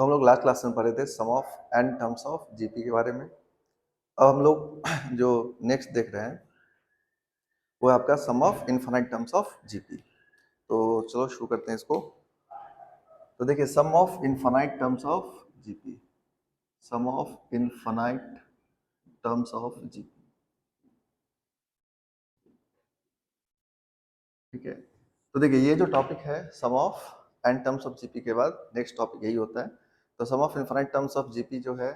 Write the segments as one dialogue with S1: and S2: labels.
S1: तो हम लोग लास्ट क्लास में पढ़े थे sum of n terms of GP के बारे में। अब हम लोग जो नेक्स्ट देख रहे हैं वो है आपका sum of infinite terms of GP. तो चलो शुरू करते हैं इसको। तो देखिए sum of infinite terms of GP, sum of infinite terms of GP, ठीक है। तो देखिए ये जो टॉपिक है sum of n terms of GP के बाद नेक्स्ट टॉपिक यही होता है। तो sum of infinite terms of GP जो है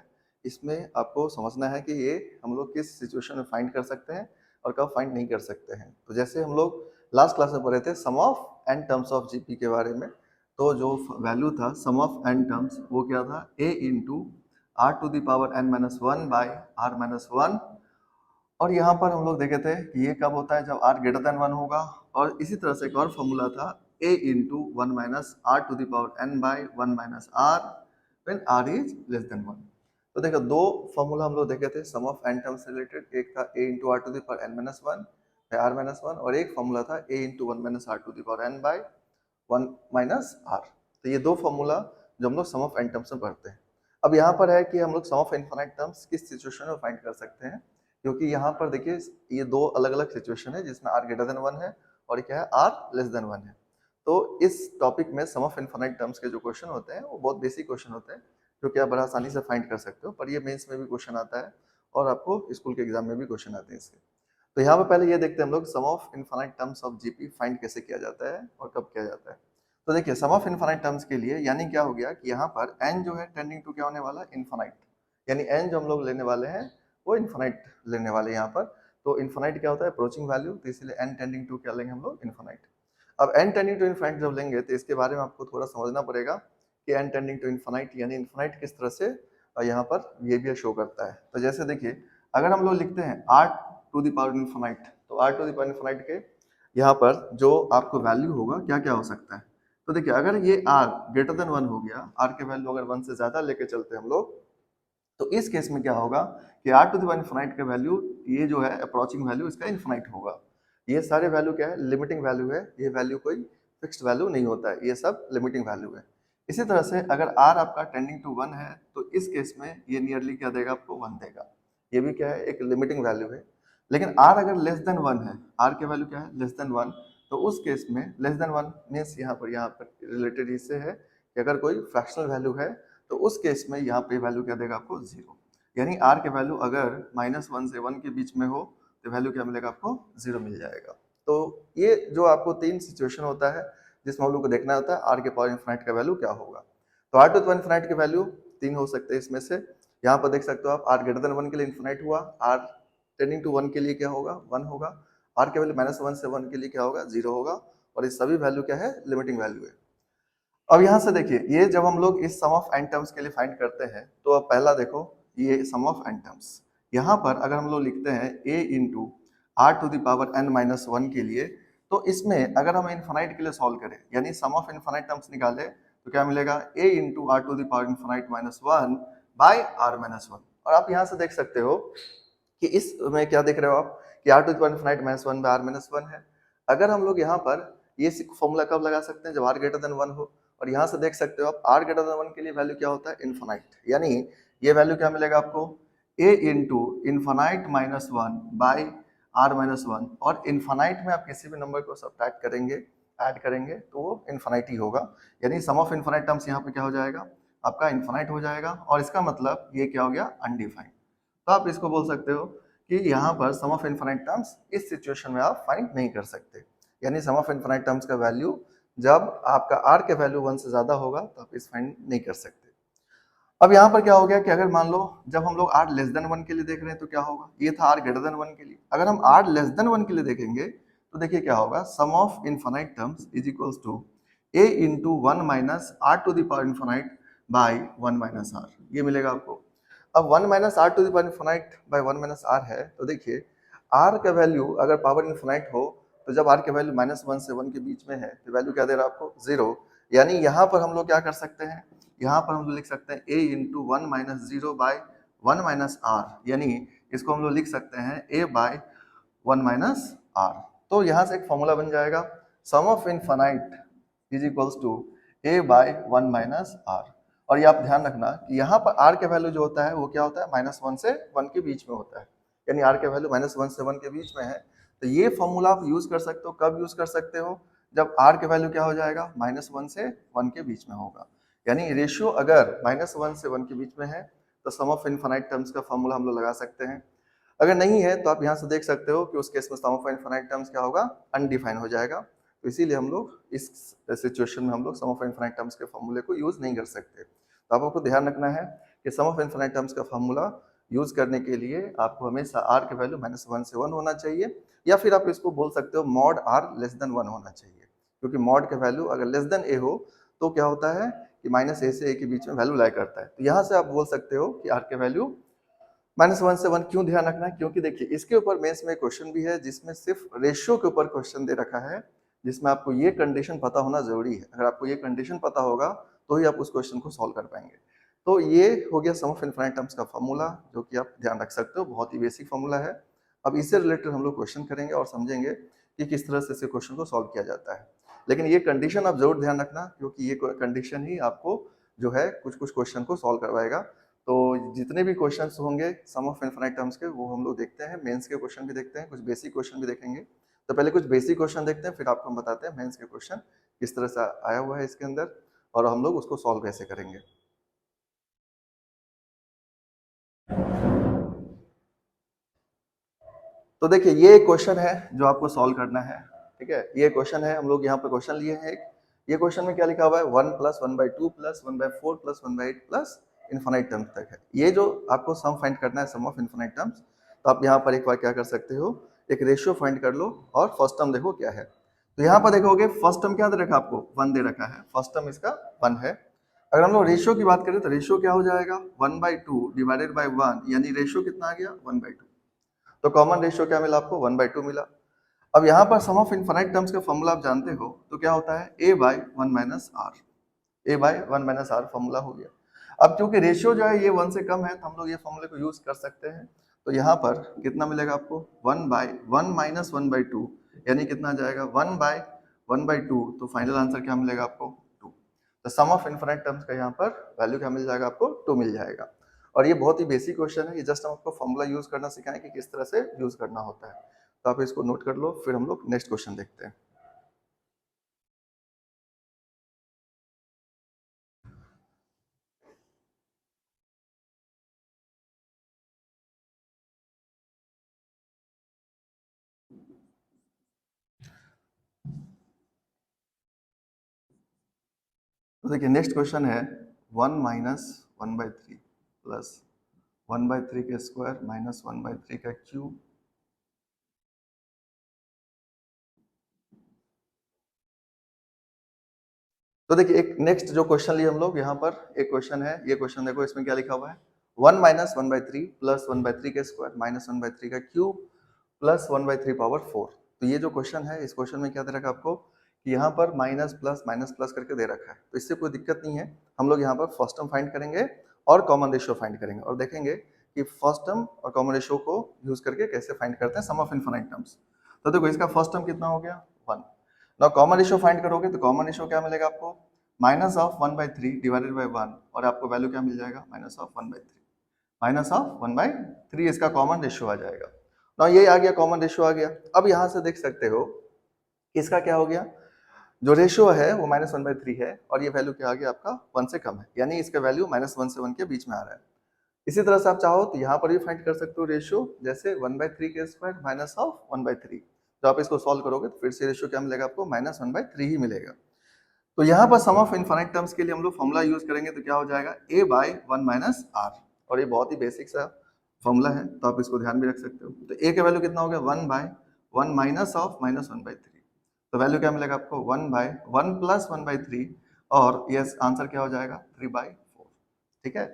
S1: इसमें आपको समझना है कि ये हम लोग किस सिचुएशन में फाइंड कर सकते हैं और कब फाइंड नहीं कर सकते हैं। तो जैसे हम लोग लास्ट क्लास में पढ़े थे sum of n terms of GP के बारे में, तो जो वैल्यू था सम ऑफ एन टर्म्स वो क्या था, A into are to the power N minus one by are minus one. और यहाँ पर हम लोग देखे थे कि ये कब होता है जब r ग्रेटर देन 1 होगा। और इसी तरह से एक और फॉर्मूला था a into one minus are to the power n by one minus r when r is less than 1। तो देखो दो फॉर्मूला हम लोग देखे थे sum of n terms related, एक था a into are to the power n minus one by are minus one, और एक फॉर्मूला था a into one minus are to the power n by one minus are. तो ये दो formula जो हम लोग सम ऑफ n टर्म्स में पढ़ते हैं। अब यहाँ पर है कि हम लोग सम ऑफ इनफाइनाइट टर्म्स किस सिचुएशन में फाइंड कर सकते हैं, क्योंकि यहाँ पर देखिए ये दो अलग अलग सिचुएशन है जिसमें r ग्रेटर देन 1 है और क्या है r लेस देन 1 है। तो इस टॉपिक में सम ऑफ इनफाइनाइट टर्म्स के जो क्वेश्चन होते हैं वो बहुत बेसिक क्वेश्चन होते हैं जो कि आप बड़ा आसानी से फाइंड कर सकते हो, पर ये मेंस में भी क्वेश्चन आता है और आपको स्कूल के एग्जाम में भी क्वेश्चन आते हैं इसके। तो यहाँ पर पहले ये देखते हैं हम लोग sum of infinite terms of GP find कैसे किया जाता है और कब किया जाता है। तो देखिए सम ऑफ इनफाइनाइट टर्म्स के लिए यानी क्या हो गया कि यहाँ पर n जो है टेंडिंग टू क्या होने वाला, इनफाइनाइट, यानी n जो हम लोग लेने वाले हैं वो इनफाइनाइट लेने वाले हैं यहाँ पर। तो इनफाइनाइट क्या होता है, अप्रोचिंग वैल्यू, तो इसलिए n टेंडिंग टू क्या लेंगे हम लोग, इनफाइनाइट। अब n टेंडिंग टू इनफाइनाइट जब लेंगे तो इसके बारे में आपको थोड़ा समझना पड़ेगा कि n टेंडिंग टू इनफाइनाइट यानी इनफाइनाइट किस तरह से यहाँ पर बिहेवियर शो करता है। तो जैसे देखिए अगर हम लोग लिखते हैं r to the power infinite, तो r to the power infinite के यहाँ पर जो आपको वैल्यू होगा क्या क्या हो सकता है। तो देखिए अगर ये r ग्रेटर देन 1 हो गया, r के वैल्यू अगर 1 से ज्यादा लेके चलते हैं हम लोग, तो इस केस में क्या होगा कि r to the power infinite का वैल्यू ये जो है अप्रोचिंग वैल्यू इसका इनफाइनाइट होगा। ये सारे वैल्यू क्या है, लिमिटिंग वैल्यू है, ये वैल्यू कोई फिक्स्ड वैल्यू नहीं होता है, ये सब लिमिटिंग वैल्यू है। इसी तरह से अगर r आपका टेंडिंग टू 1 है तो इस केस में ये नियरली क्या देगा, आपको 1 देगा। ये भी क्या है, एक लिमिटिंग वैल्यू है। लेकिन r अगर लेस देन 1 है, r के वैल्यू क्या है, लेस देन 1, तो उस केस में लेस देन 1 मीन्स यहाँ पर रिलेटेड इससे है कि अगर कोई फ्रैक्शनल वैल्यू है तो उस केस में यहाँ पे वैल्यू क्या देगा आपको, 0। यानी r के वैल्यू अगर -1 से 1 के बीच में हो तो वैल्यू क्या मिलेगा आपको, 0 मिल जाएगा। तो ये जो आपको तीन सिचुएशन होता है जिसमें हम लोग को देखना होता है r के पावर इनफिनिट का वैल्यू क्या होगा। तो r to the power infinite के वैल्यू तीन हो सकते हैं इसमें से। यहाँ पर देख सकते हो आप r ग्रेटर देन 1 के लिए इनफिनिट हुआ, r टेंडिंग टू 1 के लिए क्या होगा, 1 होगा, r के वैल्यू -1 से 1 के लिए क्या होगा, 0 होगा, और ये सभी वैल्यू क्या है, लिमिटिंग वैल्यू है। अब यहाँ से देखिए ये जब हम लोग इस सम ऑफ n टर्म्स के लिए फाइंड करते हैं तो अब पहला देखो ये सम ऑफ n टर्म्स, यहाँ पर अगर हम लोग लिखते हैं a into are to the power n minus one के लिए, तो इसमें अगर हम इनफाइनाइट के लिए सॉल्व करें यानी सम ऑफ इनफाइनाइट टर्म्स निकाले तो क्या मिलेगा, a into are to the power infinite minus one by are minus one. और आप यहाँ से देख सकते हो कि इसमें क्या देख रहे हो आप कि r to the power infinite minus one by are minus one है। अगर हम लोग यहाँ पर ये फॉर्मूला कब लगा सकते हैं, जब r ग्रेटर देन 1 हो। और यहाँ से देख सकते हो आप r ग्रेटर देन 1 के लिए वैल्यू क्या होता है, इनफाइनाइट, यानी ये वैल्यू क्या मिलेगा आपको, a into infinite minus one by are minus one. और इनफाइनाइट में आप किसी भी नंबर को सब्ट्रैक्ट करेंगे, ऐड करेंगे तो वो इनफाइनाइट ही होगा। यानी सम ऑफ इनफाइनाइट टर्म्स यहाँ पे क्या हो जाएगा, आपका इनफाइनाइट हो जाएगा, और इसका मतलब ये क्या हो गया, अनडिफाइंड। तो आप इसको बोल सकते हो कि यहाँ पर सम ऑफ इनफाइनाइट टर्म्स इस सिचुएशन में आप फाइंड नहीं कर सकते। यानी सम ऑफ इनफाइनाइट टर्म्स का वैल्यू जब आपका r के वैल्यू 1 से ज्यादा होगा तो आप इस फाइंड नहीं कर सकते। अब यहाँ पर क्या हो गया कि अगर मान लो जब हम लोग r लेस देन 1 के लिए देख रहे हैं तो क्या होगा, ये था r ग्रेटर देन 1 के लिए। अगर हम r लेस देन 1 के लिए देखेंगे तो देखिए क्या होगा, sum of infinite terms is equals to a into one minus are to the power infinite by one minus are, ये मिलेगा आपको। अब 1 minus are to the power infinite by 1 minus R है, तो देखिए r का वैल्यू अगर power infinite हो तो जब r का वैल्यू -1 से 1 के बीच में है तो वैल्यू क्या दे रहा है आपको, 0। यानी यहाँ पर हम लोग क्या कर सकते हैं, यहाँ पर हम लोग लिख सकते हैं a into one minus zero by one minus are, यानी इसको हम लोग लिख सकते हैं a by one minus are. तो यहाँ से एक फॉर्मूला बन जाएगा, sum of infinite is equals to a by one minus R. और ये आप ध्यान रखना कि यहाँ पर आर के वैल्यू जो होता है वो क्या होता है, -1 से 1 के बीच में होता है, यानी आर के वैल्यू -1 से 1 के बीच में है। तो ये फॉर्मूला आप यूज कर सकते हो, कब यूज कर सकते हो, जब आर के वैल्यू क्या हो जाएगा, -1 से 1 के बीच में होगा। यानी रेशियो अगर -1 से 1 के बीच में है तो सम ऑफ इनफाइनाइट टर्म्स का फॉर्मूला हम लोग लगा सकते हैं। अगर नहीं है तो आप यहाँ से देख सकते हो कि उस केस में सम ऑफ इनफाइनाइट टर्म्स क्या होगा, अनडिफाइन हो जाएगा। तो इसीलिए हम लोग इस सिचुएशन में हम लोग सम ऑफ इनफाइनाइट टर्म्स के फॉर्मूले को यूज नहीं कर सकते। तो आपको ध्यान रखना है कि सम ऑफ इनफाइनाइट टर्म्स का फॉर्मूला यूज करने के लिए आपको हमेशा आर के वैल्यू -1 से 1 होना चाहिए, या फिर आप इसको बोल सकते हो मॉड आर लेस देन 1 होना चाहिए, क्योंकि मॉड के वैल्यू अगर लेस देन ए हो तो क्या होता है कि -a से a के बीच में वैल्यू लाई करता है। तो यहाँ से आप बोल सकते हो कि आर के वैल्यू -1 से 1। क्यों ध्यान रखना है, क्योंकि देखिए इसके ऊपर मेंस में क्वेश्चन भी है जिसमें सिर्फ रेशियो के ऊपर क्वेश्चन दे रखा है, जिसमें आपको ये कंडीशन पता होना जरूरी है। अगर आपको ये कंडीशन पता होगा तो ही आप उस क्वेश्चन को सॉल्व कर पाएंगे। तो ये हो गया सम ऑफ इनफाइनाइट टर्म्स का फॉर्मूला, जो कि आप ध्यान रख सकते हो, बहुत ही बेसिक फॉर्मूला है। अब इससे रिलेटेड हम लोग क्वेश्चन करेंगे और समझेंगे कि किस तरह से इस क्वेश्चन को सॉल्व किया जाता है। लेकिन ये कंडीशन आप जरूर ध्यान रखना, क्योंकि ये कंडीशन ही आपको जो है कुछ कुछ क्वेश्चन को सॉल्व करवाएगा। तो जितने भी क्वेश्चंस होंगे सम ऑफ इनफाइनाइट टर्म्स के, वो हम लोग देखते हैं। मेंस के क्वेश्चन भी देखते हैं, कुछ बेसिक क्वेश्चन भी देखेंगे। तो पहले कुछ बेसिक क्वेश्चन देखते हैं, फिर आपको हम बताते हैं मेंस के क्वेश्चन किस तरह से आया हुआ है इसके अंदर, और हम लोग उसको सॉल्व कैसे करेंगे। तो देखिए ये एक क्वेश्चन है जो आपको सॉल्व करना है, ठीक है। ये क्वेश्चन है, हम लोग यहाँ पर क्वेश्चन लिए हैं एक। ये क्वेश्चन में क्या लिखा हुआ है, 1 + 1/2 + 1/4 + 1/8 प्लस इनफाइनाइट टर्म्स तक है। ये जो आपको सम फाइंड करना है, सम ऑफ इनफाइनाइट टर्म्स, तो आप यहाँ पर एक बार क्या कर सकते हो, एक रेशियो फाइंड कर लो और फर्स्ट टर्म देखो क्या है। तो यहाँ पर देखोगे फर्स्ट टर्म क्या दे रखा है आपको, 1 दे रखा है, फर्स्ट टर्म इसका 1 है। अगर हम लोग रेशियो की बात करें तो रेशियो क्या हो जाएगा, 1/2 डिवाइडेड बाई 1, यानी रेशियो कितना आ गया, 1/2। तो कॉमन रेशियो क्या मिला आपको, 1/2 मिला। अब यहाँ पर सम ऑफ इनफाइनाइट टर्म्स का फॉर्मूला आप जानते हो, तो क्या होता है, a/1 - r, a/1 - r formula हो गया। अब क्योंकि रेशियो जो है ये 1 से कम है, तो हम लोग ये फॉर्मूले को यूज कर सकते हैं। तो यहाँ पर कितना मिलेगा आपको, 1/1 - 1/2, यानी कितना आ जाएगा, 1/1/2। तो फाइनल आंसर क्या मिलेगा आपको, 2। तो सम ऑफ इनफाइनाइट टर्म्स का यहाँ पर वैल्यू क्या मिल जाएगा आपको, 2 मिल जाएगा। और ये बहुत ही बेसिक क्वेश्चन है, ये जस्ट हम आपको फॉर्मूला यूज करना सिखाएं कि किस तरह से यूज करना होता है। तो आप इसको नोट कर लो, फिर हम लोग नेक्स्ट क्वेश्चन देखते हैं। तो देखिए नेक्स्ट क्वेश्चन है 1 - 1/3 प्लस 1/3 का स्क्वायर माइनस 1/3 का क्यूब। तो देखिए एक नेक्स्ट जो क्वेश्चन लिए हम लोग, यहाँ पर एक क्वेश्चन है, ये क्वेश्चन देखो, इसमें क्या लिखा हुआ है, 1 - 1/3 प्लस 1/3 का स्क्वायर माइनस 1/3 का क्यूब प्लस 1/3 पावर 4। तो ये जो क्वेश्चन है, इस क्वेश्चन में क्या दे रखा है आपको, कि यहाँ पर माइनस प्लस करके दे रखा है। तो इससे कोई दिक्कत नहीं है, हम लोग यहाँ पर फर्स्ट टर्म फाइंड करेंगे और कॉमन रेशियो फाइंड करेंगे, और देखेंगे कि फर्स्ट टर्म और कॉमन रेशियो को यूज करके कैसे फाइंड करते हैं सम ऑफ इनफाइनाइट टर्म्स। तो देखो इसका फर्स्ट टर्म कितना हो गया, 1। नाउ कॉमन रेशियो फाइंड करोगे तो कॉमन रेशियो क्या मिलेगा आपको, -1/3 डिवाइडेड बाई 1, और आपको वैल्यू क्या मिल जाएगा, -1/3। -1/3 इसका कॉमन रेशियो आ जाएगा। ना ये आ गया, कॉमन रेशियो आ गया। अब यहाँ से देख सकते हो इसका क्या हो गया, जो रेशियो है वो -1/3 है, और ये वैल्यू क्या आ गया आपका, 1 से कम है, यानी इसका वैल्यू -1 से 1 के बीच में आ रहा है। इसी तरह से आप चाहो तो यहाँ पर भी फाइंड कर सकते हो रेशियो, जैसे 1/3 के स्क्वायर माइनस ऑफ 1/3। तो आप इसको सॉल्व करोगे तो फिर से रेशियो क्या मिलेगा आपको, -1/3 ही मिलेगा। तो यहाँ पर सम ऑफ इनफाइनाइट टर्म्स के लिए हम लोग फॉर्मूला यूज करेंगे, तो क्या हो जाएगा, a/1 - r, और ये बहुत ही बेसिक सा फॉर्मूला है, तो आप इसको ध्यान भी रख सकते हो। तो a का वैल्यू कितना हो गया, 1/1 माइनस ऑफ -1/3। तो वैल्यू क्या मिलेगा आपको, 1/1 प्लस 1/3, और ये आंसर क्या हो जाएगा, 3/4। ठीक है,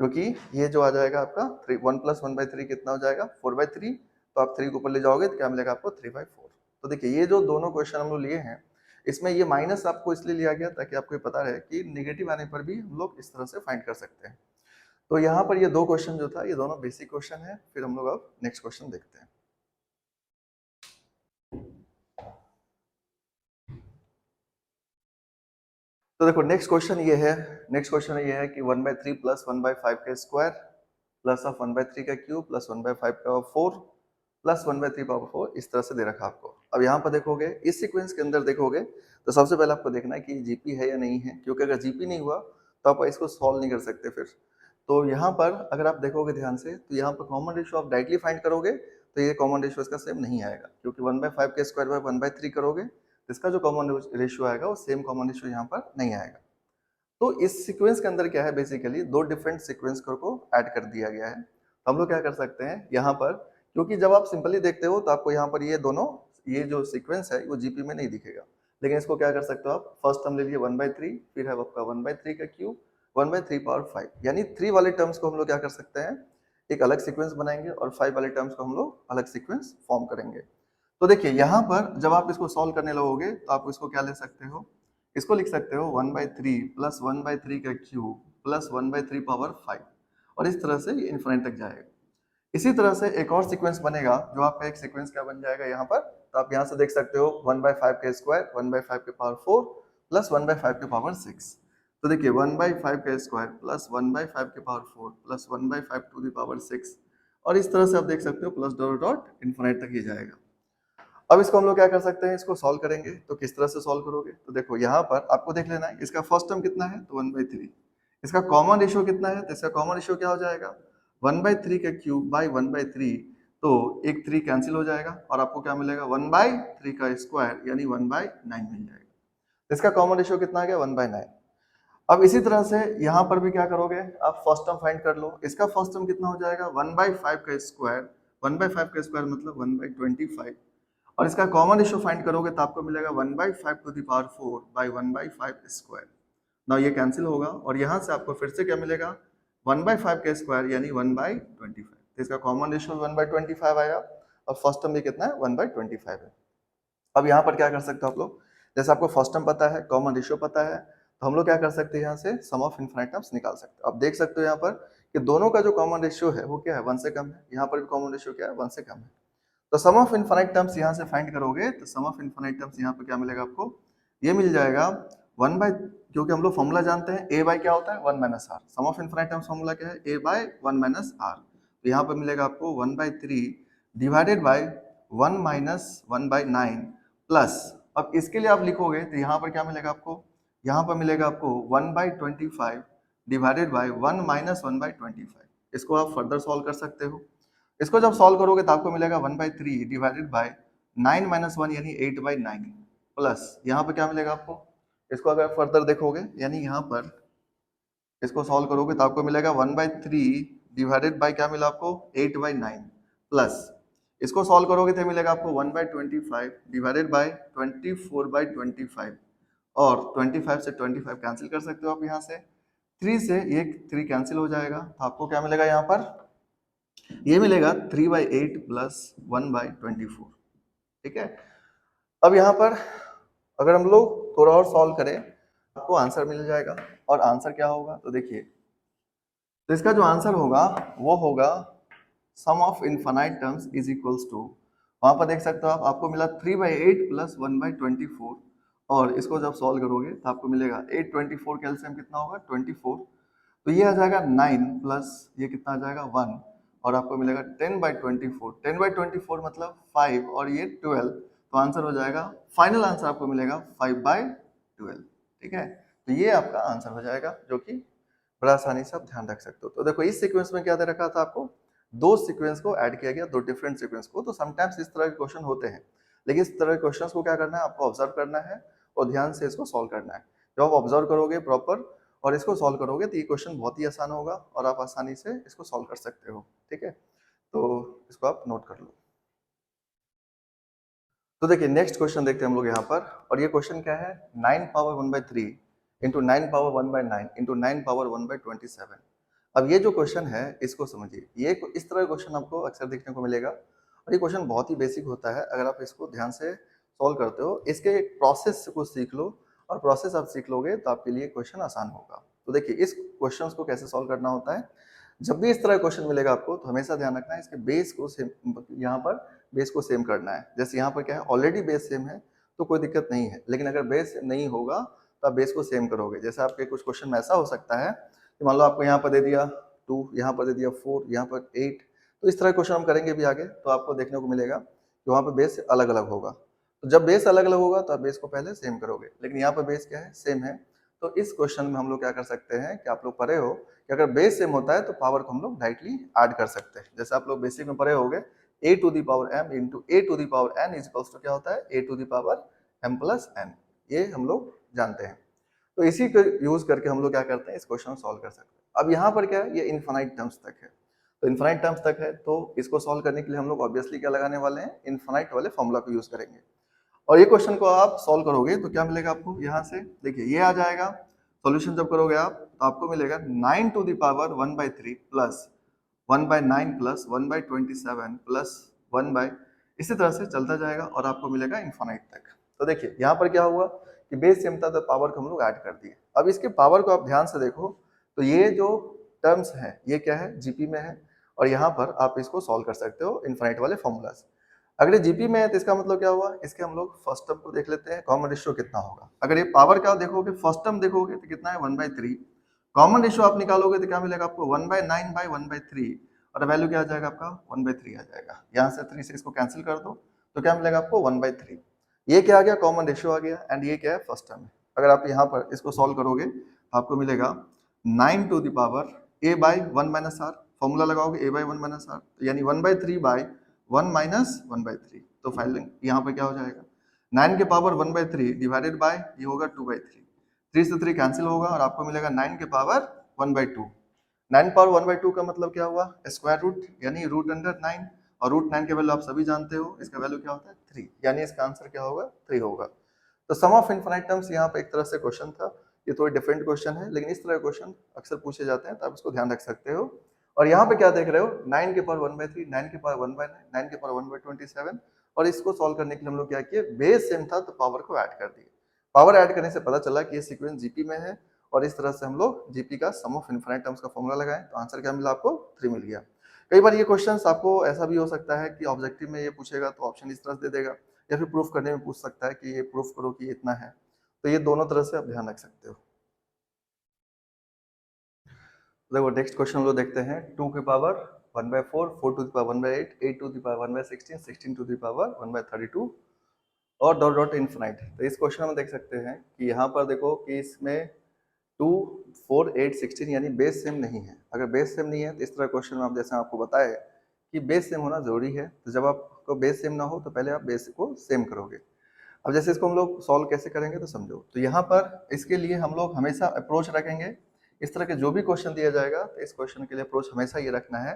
S1: क्योंकि ये जो आ जाएगा आपका 1 प्लस 1/3 कितना हो जाएगा, 4/3। तो आप 3 को ऊपर ले जाओगे तो क्या मिलेगा आपको, 3/4। तो देखिए ये जो दोनों क्वेश्चन हम लोग लिए हैं, इसमें ये माइनस आपको इसलिए लिया गया ताकि आपको ये पता रहे कि नेगेटिव आने पर भी हम लोग इस तरह से फाइंड कर सकते हैं। तो यहाँ पर ये दो क्वेश्चन जो था, ये दोनों बेसिक क्वेश्चन है। फिर हम लोग अब नेक्स्ट क्वेश्चन देखते हैं। तो देखो नेक्स्ट क्वेश्चन ये है कि 1/3 प्लस 1/5 का स्क्वायर प्लस ऑफ 1/3 का क्यूब प्लस 1/5 का 4 प्लस 1/3 पावर 4 इस तरह से दे रखा आपको। अब यहाँ पर देखोगे इस सीक्वेंस के अंदर देखोगे तो सबसे पहले आपको देखना है कि जीपी है या नहीं है, क्योंकि अगर जीपी नहीं हुआ तो आप इसको सॉल्व नहीं कर सकते फिर। तो यहाँ पर अगर आप देखोगे ध्यान से तो यहाँ पर कॉमन रेशियो आप डायरेक्टली फाइंड करोगे तो ये कॉमन रेशियो इसका सेम नहीं आएगा, क्योंकि 1/5 के स्क्वायर बाय 1/3 करोगे तो इसका जो कॉमन रेशियो आएगा वो सेम कॉमन रेशियो यहाँ पर नहीं आएगा। तो इस सीक्वेंस के अंदर क्या है, बेसिकली दो डिफरेंट सीक्वेंस को ऐड कर दिया गया है। तो हम लोग क्या कर सकते हैं यहाँ पर, क्योंकि जब आप सिंपली देखते हो तो आपको यहाँ पर ये जो सीक्वेंस है वो जीपी में नहीं दिखेगा, लेकिन इसको क्या कर सकते हो आप, फर्स्ट हम ले लिए 1/3, फिर है आपका 1/3 का क्यूब 1/3 पावर 5, यानी 3 वाले टर्म्स को हम लोग क्या कर सकते हैं, एक अलग सीक्वेंस बनाएंगे और 5 वाले टर्म्स को हम लोग अलग सीक्वेंस फॉर्म करेंगे। तो देखिए यहाँ पर जब आप इसको सॉल्व करने लगोगे तो आप इसको क्या ले सकते हो, इसको लिख सकते हो 1/3 प्लस 1/3 का क्यूब प्लस 1/3 पावर 5, और इस तरह से ये इन्फिनिट तक जाएगा। इसी तरह से एक और सीक्वेंस बनेगा जो आपका एक सीक्वेंस क्या बन जाएगा यहाँ पर, तो आप यहाँ से देख सकते हो 1/5 का स्क्वायर 1/5 के पावर 4 प्लस 1/5 के पावर 6। तो देखिए 1/5 का स्क्वायर प्लस 1/5 के पावर 4 प्लस 1/5 टू द पावर 6, और इस तरह से आप देख सकते हो प्लस डॉट डॉट इन्फिनिट तक ही जाएगा। अब इसको हम लोग क्या कर सकते हैं, इसको सॉल्व करेंगे। तो किस तरह से सॉल्व करोगे, तो देखो यहाँ पर आपको देख लेना है इसका फर्स्ट टर्म कितना है, तो 1/3। इसका कॉमन रेशियो कितना है, तो इसका कॉमन रेशियो क्या हो जाएगा, 1/3 का क्यूब बाई 1/3, तो एक 3 कैंसिल हो जाएगा और आपको क्या मिलेगा 1/3 का स्क्वायर यानी 1/9 मिल जाएगा। इसका कॉमन रेशियो कितना आ गया 1/9। अब इसी तरह से यहाँ पर भी क्या करोगे, आप फर्स्ट टर्म फाइंड कर लो। इसका फर्स्ट टर्म कितना हो जाएगा 1/5 का स्क्वायर, 1/5 का स्क्वायर मतलब 1/25, और इसका कॉमन रेशियो फाइंड करोगे तो आपको मिलेगा 1/5 to the power 4 by 1/5 square. Now ये कैंसिल होगा और यहाँ से आपको फिर से क्या मिलेगा 1/5 का स्क्वायर यानी 1/25। तो इसका कॉमन रेशियो 1/25 आएगा और फर्स्ट टर्म ये कितना है 1/25 है। अब यहाँ पर क्या कर सकते हो आप लोग, जैसे आपको फर्स्ट टर्म पता है, कॉमन रेशियो पता है, तो हम लोग क्या कर सकते हैं यहाँ से सम ऑफ इनफाइनाइट टर्म्स निकाल सकते हैं। अब देख सकते हो यहाँ पर कि दोनों का जो कॉमन रेशियो है वो क्या है 1 से कम है, यहाँ पर भी कॉमन रेशियो क्या है 1 से कम है। तो सम ऑफ इनफाइनाइट टर्म्स यहाँ से फाइंड करोगे तो सम ऑफ इनफाइनाइट टर्म्स यहाँ पे क्या मिलेगा आपको, ये मिल जाएगा 1 बाय, क्योंकि हम लोग फॉर्मूला जानते हैं a बाय क्या होता है 1 minus r. Sum of infinite terms formula क्या है a बाय 1 माइनस आर। तो यहाँ पर मिलेगा आपको 1/3 डिवाइडेड बाय 1 माइनस 1/9 प्लस, अब इसके लिए आप लिखोगे तो यहाँ पर क्या मिलेगा आपको, यहाँ पर मिलेगा आपको 1/25 डिवाइडेड बाय 1 माइनस 1/25। इसको आप फर्दर सॉल्व कर सकते हो। इसको जब सॉल्व करोगे तो आपको मिलेगा 1/3 डिवाइडेड बाय 9 माइनस 1 यानी 8/9 प्लस यहाँ पे क्या मिलेगा आपको, इसको अगर फर्दर देखोगे यानी यहाँ पर इसको सॉल्व करोगे तो आपको मिलेगा 1/3 डिवाइडेड बाय क्या मिला आपको 8/9 प्लस इसको सॉल्व करोगे तो मिलेगा आपको 1/25 डिवाइडेड बाय 24/25, और 25 से 25 कैंसिल कर सकते हो आप यहाँ से, 3 से ये 3 कैंसिल हो जाएगा तो आपको क्या मिलेगा यहाँ पर, ये मिलेगा 3/8 प्लस 1/24। ठीक है, अब यहाँ पर अगर हम लोग थोड़ा और सॉल्व करें आपको आंसर मिल जाएगा। और आंसर क्या होगा, तो देखिए तो इसका जो आंसर होगा वो होगा sum of infinite terms is equals to, वहां पर देख सकते हो आप, आपको मिला 3/8 प्लस 1/24, और इसको जब सॉल्व करोगे तो आपको मिलेगा 8/24 का एलसीएम कितना होगा 24, तो ये आ जाएगा 9 प्लस ये कितना आ जाएगा 1, और आपको मिलेगा 10/24। 10/24 मतलब 5 और ये 12, तो आंसर हो जाएगा, फाइनल आंसर आपको मिलेगा 5/12। ठीक है, तो ये आपका आंसर हो जाएगा, जो कि बड़ा आसानी से आप ध्यान रख सकते हो। तो देखो इस सीक्वेंस में क्या दे रखा था आपको, दो सीक्वेंस को ऐड किया गया, दो डिफरेंट सीक्वेंस को। तो समटाइम्स इस तरह के क्वेश्चन होते हैं, लेकिन इस तरह के क्वेश्चन को क्या करना है, आपको ऑब्जर्व करना है और ध्यान से इसको सॉल्व करना है। जब आप ऑब्जर्व करोगे प्रॉपर और इसको सॉल्व करोगे तो ये क्वेश्चन बहुत ही आसान होगा और आप आसानी से इसको सॉल्व कर सकते हो। ठीक है, तो इसको आप नोट कर लो। तो देखिए नेक्स्ट क्वेश्चन देखते हैं हम लोग यहाँ पर, और ये क्वेश्चन क्या है, 9 power 1/3 into 9 power 1/9 into 9 power 1/27। अब ये जो क्वेश्चन है इसको समझिए, ये इस तरह का क्वेश्चन आपको अक्सर देखने को मिलेगा, और ये क्वेश्चन बहुत ही बेसिक होता है। अगर आप इसको ध्यान से सॉल्व करते हो, इसके प्रोसेस को सीख लो, और प्रोसेस आप सीख लोगे तो आपके लिए क्वेश्चन आसान होगा। तो देखिए इस क्वेश्चन को कैसे सॉल्व करना होता है, जब भी इस तरह का क्वेश्चन मिलेगा आपको तो हमेशा ध्यान रखना है इसके बेस को सेम, यहाँ पर बेस को सेम करना है। जैसे यहाँ पर क्या है, ऑलरेडी बेस सेम है तो कोई दिक्कत नहीं है, लेकिन अगर बेस नहीं होगा तो आप बेस को सेम करोगे। जैसे आपके कुछ क्वेश्चन में ऐसा हो सकता है कि मान लो आपको यहाँ पर दे दिया 2, यहाँ पर दे दिया 4, यहाँ पर 8, तो इस तरह क्वेश्चन हम करेंगे भी आगे, तो आपको देखने को मिलेगा कि वहाँ पर बेस अलग अलग होगा। तो जब बेस अलग अलग होगा तो आप बेस को पहले सेम करोगे, लेकिन यहाँ पर बेस क्या है, सेम है। तो इस क्वेश्चन में हम लोग क्या कर सकते हैं कि आप लोग पढ़े हो कि अगर बेस सेम होता है तो पावर को हम लोग डायरेक्टली ऐड कर सकते हैं। जैसे आप लोग बेसिक में पढ़े होगे a to the power m into a to the power n is equals to क्या होता है, a to the power m plus n। ये हम लोग जानते हैं। तो इसी को यूज करके हम लोग क्या करते हैं, इस क्वेश्चन को सॉल्व कर सकते हैं। अब यहाँ पर क्या है, ये इनफाइनाइट टर्म्स तक है, तो इनफाइनाइट टर्म्स तक है, तो इसको सॉल्व करने के लिए हम लोग ऑब्वियसली क्या लगाने वाले हैं, इनफाइनाइट वाले फॉर्मूला को यूज करेंगे। और ये क्वेश्चन को आप सॉल्व करोगे तो क्या मिलेगा आपको, यहाँ से देखिए ये आ जाएगा। सॉल्यूशन जब करोगे आप तो आपको मिलेगा 9 to the power 1/3 plus 1/9 plus 1/27 plus 1 इसी तरह से चलता जाएगा और आपको मिलेगा इनफाइनाइट तक। तो देखिए यहाँ पर क्या हुआ कि बेस सेम था तो पावर को हम लोग ऐड कर दिए। अब इसके पावर को आप ध्यान से देखो तो ये जो टर्म्स है ये क्या है, जीपी में है, और यहाँ पर आप इसको सॉल्व कर सकते हो इनफाइनाइट वाले फॉर्मूला से। अगर ये जीपी में है तो इसका मतलब क्या हुआ, इसके हम लोग फर्स्ट टर्म को देख लेते हैं, कॉमन रेशियो कितना होगा। अगर ये पावर का देखोगे, फर्स्ट टर्म देखोगे तो कितना है 1/3, कॉमन रेशियो आप निकालोगे तो क्या मिलेगा आपको 1/9/1/3, और वैल्यू क्या आ जाएगा आपका 1/3 आ जाएगा। यहाँ से 3 से इसको कैंसिल कर दो तो क्या मिलेगा आपको 1/3। ये क्या आ गया, कॉमन रेशियो आ गया, एंड ये क्या है, फर्स्ट टर्म है। अगर आप यहाँ पर इसको सॉल्व करोगे तो आपको मिलेगा 9 to the power a/1 - r, formula लगाओगे a/1 - r, यानी 1/3/1 - 1/3, तो फाइनल यहाँ पर क्या हो जाएगा 9 के पावर 1/3 डिवाइडेड बाय ये होगा 2/3, 3 से 3 कैंसिल होगा और आपको मिलेगा 9 के पावर 1/2। 9 पावर 1/2 का मतलब क्या हुआ, स्क्वायर रूट, यानी रूट अंडर 9, और रूट 9 के वैल्यू आप सभी जानते हो, इसका वैल्यू क्या होता है 3, यानी इसका आंसर क्या होगा 3 होगा। तो सम ऑफ इनफाइनाइट टर्म्स यहाँ पे एक तरह से क्वेश्चन था। ये थोड़ी डिफरेंट क्वेश्चन है, लेकिन इस तरह के क्वेश्चन अक्सर पूछे जाते हैं, तो आप इसको ध्यान रख सकते हो। और यहाँ पे क्या देख रहे हो, 9 के पावर 1/3, 9 के पावर 1/9, 9 के पावर 1/27, और इसको सॉल्व करने के लिए हम लोग क्या किए, बेस सेम था तो पावर को ऐड कर दिए। पावर ऐड करने से पता चला कि ये सीक्वेंस जीपी में है, और इस तरह से हम लोग जीपी का सम ऑफ इनफाइनाइट टर्म्स का फॉर्मूला लगाएं तो आंसर क्या मिला आपको 3 मिल गया। कई बार ये क्वेश्चंस आपको ऐसा भी हो सकता है कि ऑब्जेक्टिव में ये पूछेगा तो ऑप्शन इस तरह से दे देगा, या फिर प्रूफ करने में पूछ सकता है कि ये प्रूफ करो कि इतना है। तो ये दोनों तरह से आप ध्यान रख सकते हो। देखो नेक्स्ट क्वेश्चन हम लोग देखते हैं, 2 के पावर 1/4, 4 to the power 1/8, 8 to the power 1/16, 16 to the power 1/32, और डॉट डॉट इनफिनाइट। तो इस क्वेश्चन में देख सकते हैं कि यहाँ पर देखो कि इसमें 2, 4, 8, 16 यानी बेस सेम नहीं है। अगर बेस सेम नहीं है तो इस तरह क्वेश्चन में आप जैसे आपको बताए कि बेस सेम होना जरूरी है, तो जब आपको बेस सेम ना हो तो पहले आप बेस को सेम करोगे। अब जैसे इसको हम लोग सॉल्व कैसे करेंगे तो समझो, तो यहाँ पर इसके लिए हम लोग हमेशा अप्रोच रखेंगे, इस तरह के जो भी क्वेश्चन दिया जाएगा तो इस क्वेश्चन के लिए अप्रोच हमेशा ये रखना है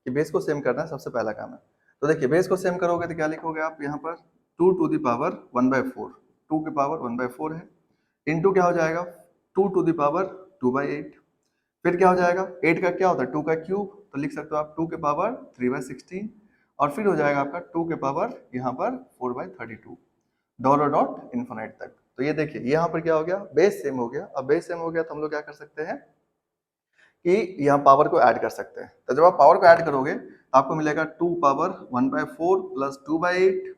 S1: कि बेस को सेम करना सबसे पहला काम है। तो देखिए बेस को सेम करोगे तो क्या लिखोगे आप यहाँ पर 2 टू द पावर 1/4, 2 के पावर 1/4 है, इंटू क्या हो जाएगा 2 टू द पावर 2/8, फिर क्या हो जाएगा 8 का क्या होता है 2 का क्यूब, तो लिख सकते हो आप 2 के पावर 3/16, और फिर हो जाएगा आपका 2 के पावर यहाँ पर 4/32, डॉट डॉट इन्फिनाइट तक। तो ये देखिए यहाँ पर क्या हो गया, बेस सेम हो गया। अब बेस सेम हो गया तो हम लोग क्या कर सकते हैं कि यहाँ पावर को ऐड कर सकते हैं। तो जब आप पावर को ऐड करोगे तो आपको मिलेगा 2 पावर 1/4 प्लस 2/8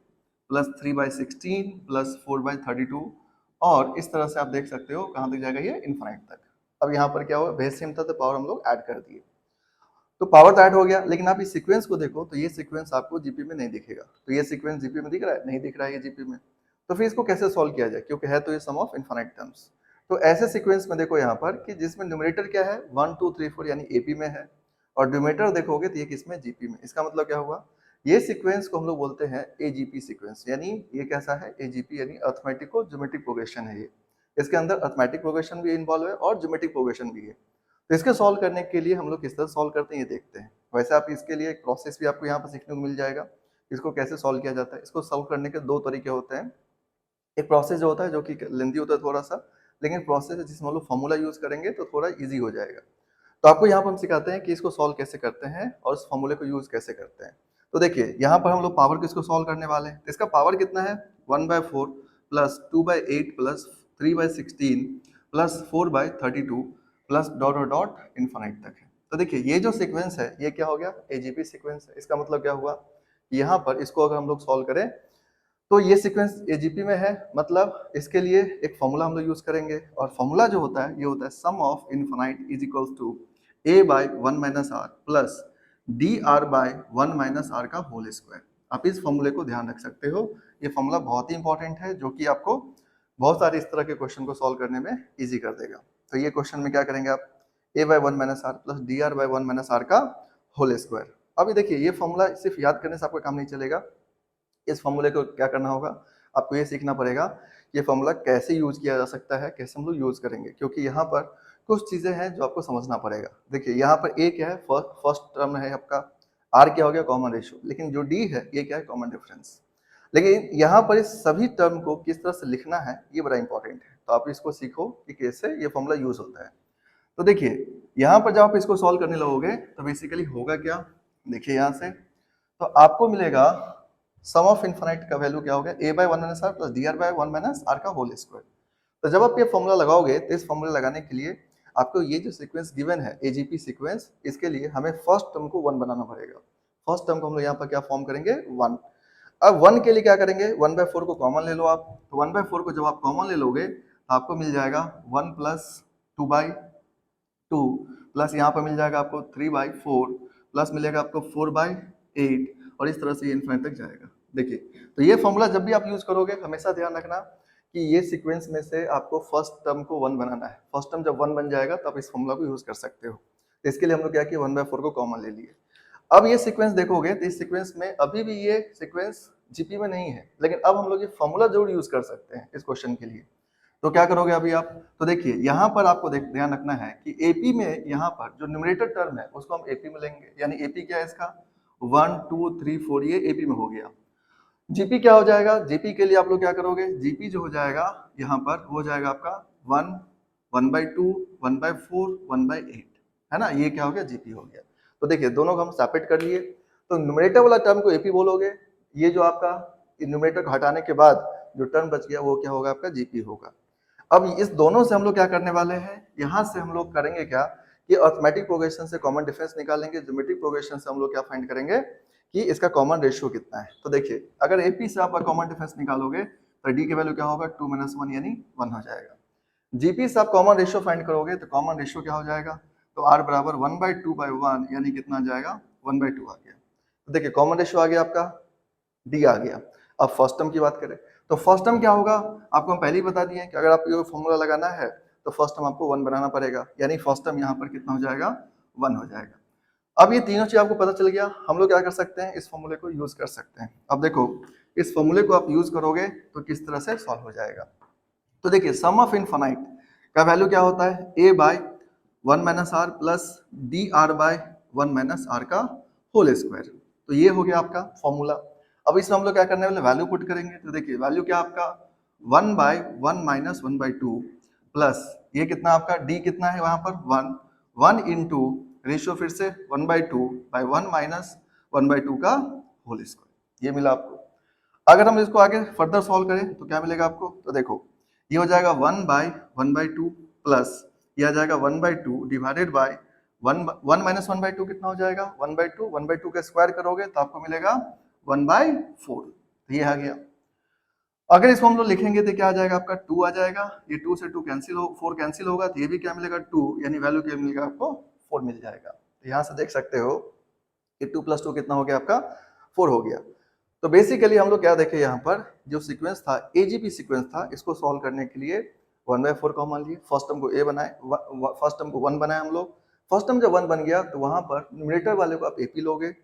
S1: प्लस 3/16 प्लस 4/32, और इस तरह से आप देख सकते हो कहाँ तक जाएगा ये इन्फिनाइट तक। अब यहाँ पर क्या हुआ, बेस सेम था तो पावर हम लोग ऐड कर दिए, तो पावर तो ऐड हो गया, लेकिन आप इस सीक्वेंस को देखो तो ये सीक्वेंस आपको जीपी में नहीं दिखेगा। तो ये सीक्वेंस जीपी में दिख रहा है, नहीं दिख रहा है ये जीपी में। तो फिर इसको कैसे सॉल्व किया जाए, क्योंकि है तो ये सम ऑफ इनफाइनाइट टर्म्स। तो ऐसे सीक्वेंस में देखो यहाँ पर कि जिसमें न्यूमरेटर क्या है 1 2 3 4 यानी एपी में है, और डिनोमिनेटर देखोगे तो ये किसमें जीपी में। इसका मतलब क्या हुआ, ये सीक्वेंस को हम लोग बोलते हैं एजीपी सीक्वेंस, यानी ये कैसा है एजीपी, यानी अर्थमेटिको ज्योमेट्रिक प्रोग्रेशन है ये। इसके अंदर अर्थमेटिक प्रोग्रेशन भी इन्वॉल्व है और ज्योमेट्रिक प्रोग्रेशन भी है। तो इसके सॉल्व करने के लिए हम लोग किस तरह सॉल्व करते हैं ये देखते हैं। वैसे आप इसके लिए एक प्रोसेस भी आपको यहाँ पर सीखने को मिल जाएगा, इसको कैसे सॉल्व किया जाता है। इसको सॉल्व करने के दो तरीके होते हैं। एक प्रोसेस जो होता है जो कि लेंथी होता है थोड़ा सा, लेकिन प्रोसेस है जिसमें हम लोग फॉर्मूला यूज करेंगे तो थोड़ा ईजी हो जाएगा। तो आपको यहाँ पर हम सिखाते हैं कि इसको सॉल्व कैसे करते हैं और उस फॉर्मूले को यूज कैसे करते हैं। तो देखिए यहाँ पर हम लोग पावर को इसको सॉल्व करने वाले हैं, तो इसका पावर कितना है 1/4 plus 2/8 plus 3/16 plus 4/32 plus dot dot dot infinite तक है। तो देखिए ये जो सीक्वेंस है ये क्या हो गया एजीपी सीक्वेंस है। इसका मतलब क्या हुआ, यहाँ पर इसको अगर हम लोग सॉल्व करें तो ये सीक्वेंस एजीपी में है, मतलब इसके लिए एक फॉर्मूला हम लोग यूज करेंगे, और फॉर्मूला जो होता है ये होता है sum of infinite is equals to A by 1 minus are plus D R by 1 minus are का होल स्क्वायर। आप इस फॉर्मूले को ध्यान रख सकते हो, ये फॉर्मूला बहुत ही इंपॉर्टेंट है जो कि आपको बहुत सारे इस तरह के क्वेश्चन को सॉल्व करने में इजी कर देगा। तो ये क्वेश्चन में क्या करेंगे आप, ए by 1 minus are plus D R by 1 minus are का होल स्क्वायर। अभी देखिए ये फॉर्मूला सिर्फ याद करने से आपका काम नहीं चलेगा, इस फॉर्मूले को क्या करना होगा, आपको ये सीखना पड़ेगा ये फॉर्मूला कैसे यूज किया जा सकता है, कैसे हम लोग यूज करेंगे, क्योंकि यहाँ पर कुछ चीजें हैं जो आपको समझना पड़ेगा। देखिए यहाँ पर ए क्या है, फर्स्ट टर्म है आपका, आर क्या हो गया कॉमन रेशियो, लेकिन जो डी है ये क्या है कॉमन डिफरेंस। लेकिन यहाँ पर इस सभी टर्म को किस तरह से लिखना है ये बड़ा इंपॉर्टेंट है, तो आप इसको सीखो कि कैसे ये फॉर्मूला यूज होता है। तो देखिए यहाँ पर जब आप इसको सॉल्व करने लगोगे तो बेसिकली होगा क्या, देखिए यहाँ से तो आपको मिलेगा सम ऑफ इनफाइनाइट का वैल्यू क्या हो गया, a by 1 minus are plus D R by 1 minus are का होल स्क्वायर। तो जब आप ये फॉर्मूला लगाओगे तो इस फॉर्मूला लगाने के लिए आपको ये जो सीक्वेंस गिवन है एजीपी सीक्वेंस, इसके लिए हमें फर्स्ट टर्म को 1 बनाना पड़ेगा। फर्स्ट टर्म को हम लोग यहाँ पर क्या फॉर्म करेंगे 1। अब 1 के लिए क्या करेंगे, 1/4 को कॉमन ले लो आप, तो 1/4 को जब आप कॉमन ले लोगे तो आपको मिल जाएगा 1 प्लस 2/2 प्लस यहाँ पर मिल जाएगा आपको 3/4 प्लस मिलेगा आपको 4/8 और इस तरह से ये इन्फिनिटी तक जाएगा। देखिए तो ये फॉर्मूला जब भी आप यूज करोगे हमेशा ध्यान रखना कि ये सीक्वेंस में से आपको फर्स्ट टर्म को 1 बनाना है। फर्स्ट टर्म जब 1 बन जाएगा तब इस फॉर्मूला को यूज कर सकते हो। तो इसके लिए हम लोग क्या किए 1/4 को कॉमन ले लिए। अब ये सीक्वेंस देखोगे तो इस सीक्वेंस में अभी भी ये सीक्वेंस जीपी में नहीं है, लेकिन अब हम लोग ये फॉर्मूला जरूर यूज कर सकते हैं इस क्वेश्चन के लिए। तो क्या करोगे अभी आप, तो देखिए यहाँ पर आपको ध्यान रखना है कि एपी में यहाँ पर जो न्यूमरेटर टर्म है उसको हम एपी में लेंगे, यानी एपी क्या है इसका 1 2 3 4 ये एपी में हो गया। जीपी क्या हो जाएगा, जीपी के लिए आप लोग क्या करोगे, जीपी जो हो जाएगा यहाँ पर हो जाएगा आपका 1 1/2 1/4 1/8 है ना, ये क्या हो गया जीपी हो गया। तो देखिए दोनों को हम सेपरेट कर लिए, तो न्यूमरेटर वाला टर्म को एपी बोलोगे, ये जो आपका न्यूमरेटर को हटाने के बाद जो टर्म बच गया वो क्या होगा आपका जीपी होगा। अब इस दोनों से हम लोग क्या करने वाले हैं, यहाँ से हम लोग करेंगे क्या कि अरिथमेटिक प्रोग्रेशन से कॉमन डिफरेंस निकालेंगे, ज्योमेट्रिक प्रोग्रेशन से हम लोग क्या फाइंड करेंगे कि इसका कॉमन रेशियो कितना है। तो देखिए अगर एपी से आप कॉमन डिफरेंस निकालोगे तो डी की वैल्यू क्या होगा 2 - 1 यानी 1 हो जाएगा। जीपी से आप कॉमन रेशियो फाइंड करोगे तो कॉमन रेशियो क्या हो जाएगा, तो आर बराबर 1/2/1 यानी कितना आ जाएगा 1/2 आ गया। तो देखिए कॉमन रेशियो आ गया आपका, डी आ गया। अब फर्स्ट टर्म की बात करें तो फर्स्ट टर्म क्या होगा, आपको हम पहले ही बता दिए कि अगर आपको ये फॉर्मूला लगाना है तो फर्स्ट टर्म आपको 1 बनाना पड़ेगा, यानी फर्स्ट टर्म यहाँ पर कितना हो जाएगा 1 हो जाएगा। अब ये तीनों चीज आपको पता चल गया, हम लोग क्या कर सकते हैं इस फॉर्मूले को यूज कर सकते हैं। अब देखो इस फॉर्मूले को आप यूज करोगे तो किस तरह से सॉल्व हो जाएगा। तो देखिए सम ऑफ इनफाइनाइट का वैल्यू क्या होता है, a by 1 minus are plus D R by 1 minus are का होल स्क्वायर। तो ये हो गया आपका फॉर्मूला। अब इसमें हम लोग क्या करने वाले वैल्यू पुट करेंगे, तो देखिए वैल्यू क्या आपका 1/1 माइनस 1/2 प्लस ये कितना आपका डी कितना है वहां पर 1 इंटू रेशियो फिर से 1/2/1 माइनस 1/2 का होल स्क्वायर, ये मिला आपको। अगर हम इसको आगे फर्दर सॉल्व करें तो क्या मिलेगा आपको, तो देखो ये हो जाएगा 1/1/2 प्लस ये आ जाएगा 1/2 डिवाइडेड बाय 1 माइनस 1/2 कितना हो जाएगा 1/2, 1/2 का स्क्वायर करोगे तो आपको मिलेगा 1/4। तो ये आ गया। अगर इसको हम लोग लिखेंगे तो क्या आ जाएगा आपका 2 आ जाएगा, ये 2 से 2 कैंसिल हो 4 कैंसिल होगा तो ये भी क्या मिलेगा 2, यानी वैल्यू क्या मिलेगा आपको 4 मिल जाएगा। तो यहाँ से देख सकते हो कि 2 + 2 कितना हो गया आपका 4 हो गया। तो बेसिकली हम लोग क्या देखे यहाँ पर जो सीक्वेंस था एजीपी सीक्वेंस था, इसको सॉल्व करने के लिए 1/4 कॉमन लिए, फर्स्ट टर्म को ए बनाए, फर्स्ट टर्म को 1 बनाए हम लोग। फर्स्ट टर्म जब 1 बन गया तो वहां पर न्यूमरेटर वाले को आप एपी लोगे,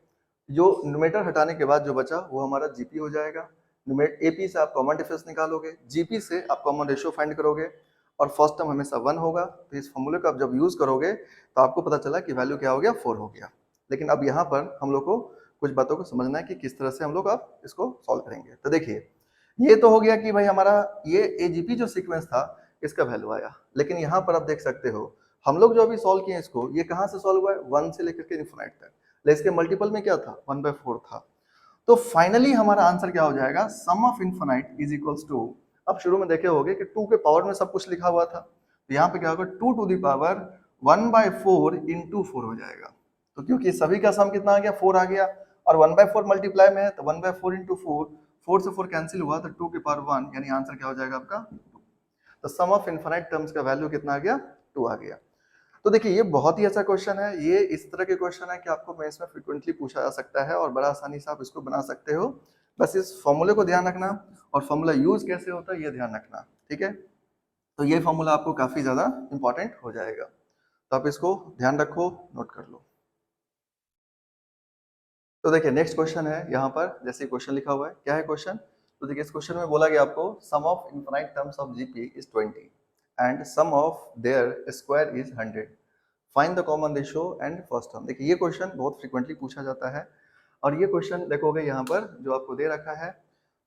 S1: जो न्यूमरेटर हटाने के बाद जो बचा वो हमारा जीपी हो जाएगा। एपी से आप कॉमन डिफरेंस निकालोगे, जीपी से आप कॉमन रेशियो फाइंड करोगे और फर्स्ट टर्म हमेशा 1 होगा। तो इस फॉर्मूले को आप जब यूज करोगे तो आपको पता चला कि वैल्यू क्या हो गया 4 हो गया। लेकिन अब यहाँ पर हम लोग को कुछ बातों को समझना है कि किस तरह से हम लोग अब इसको सॉल्व करेंगे। तो देखिए ये तो हो गया कि भाई हमारा ये एजीपी जो सीक्वेंस था इसका वैल्यू आया, लेकिन यहाँ पर आप देख सकते हो हम लोग जो अभी सॉल्व किए इसको, ये कहाँ से सॉल्व हुआ है 1 से लेकर के इनफिनिट तक, लेकिन इसके मल्टीपल में क्या था 1/4 था। तो फाइनली हमारा आंसर क्या हो जाएगा, sum of infinite is equals to, अब शुरू में देखे होगे कि 2 के पावर में सब कुछ लिखा हुआ था, तो यहाँ पे क्या होगा 2 टू द पावर 1/4 इंटू 4 हो जाएगा। तो क्योंकि सभी का सम कितना आ गया 4 आ गया और 1/4 मल्टीप्लाई में है तो 1/4 इंटू 4 4 से 4 कैंसिल हुआ तो 2 की पावर 1 यानी आंसर क्या हो जाएगा आपका 2। तो सम ऑफ इनफाइनाइट टर्म्स का वैल्यू कितना आ गया 2 आ गया। तो देखिए ये बहुत ही अच्छा क्वेश्चन है, ये इस तरह के क्वेश्चन है कि आपको मेंस में फ्रीक्वेंटली पूछा जा सकता है और बड़ा आसानी से आप इसको बना सकते हो। बस इस फॉर्मूले को ध्यान रखना और फॉर्मूला यूज कैसे होता है ये ध्यान रखना, ठीक है। तो ये फॉर्मूला आपको काफी ज्यादा इंपॉर्टेंट हो जाएगा, तो आप इसको ध्यान रखो, नोट कर लो। तो देखिए नेक्स्ट क्वेश्चन है यहाँ पर, जैसे क्वेश्चन लिखा हुआ है, क्या है क्वेश्चन। तो देखिए इस क्वेश्चन में बोला गया आपको sum of infinite terms of GP is 20 and sum of their square is 100, find the common ratio and first term. देखिए ये क्वेश्चन बहुत फ्रीक्वेंटली पूछा जाता है और ये क्वेश्चन देखोगे यहाँ पर जो आपको दे रखा है,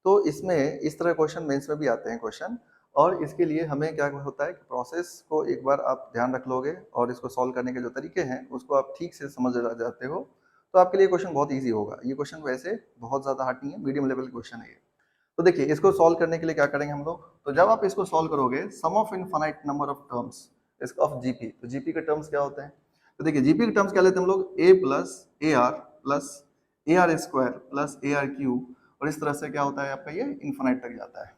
S1: तो इसमें इस तरह क्वेश्चन मेंस में भी आते हैं क्वेश्चन, और इसके लिए हमें क्या होता है कि प्रोसेस को एक बार आप ध्यान रख लोगे और इसको सॉल्व करने के जो तरीके हैं उसको आप ठीक से समझ जाते हो तो आपके लिए क्वेश्चन बहुत इजी होगा। ये क्वेश्चन वैसे बहुत ज्यादा हार्ड नहीं है, मीडियम लेवल क्वेश्चन है ये। तो देखिए इसको सॉल्व करने के लिए क्या करेंगे हम लोग, तो जब आप इसको सॉल्व करोगे sum of infinite number of terms of GP, तो जीपी के टर्म्स क्या होते हैं, तो देखिए जीपी के टर्म्स क्या लेते हैं हम लोग, a plus A r square plus A R cube, और इस तरह से क्या होता है आपका ये इनफाइनाइट तक जाता है।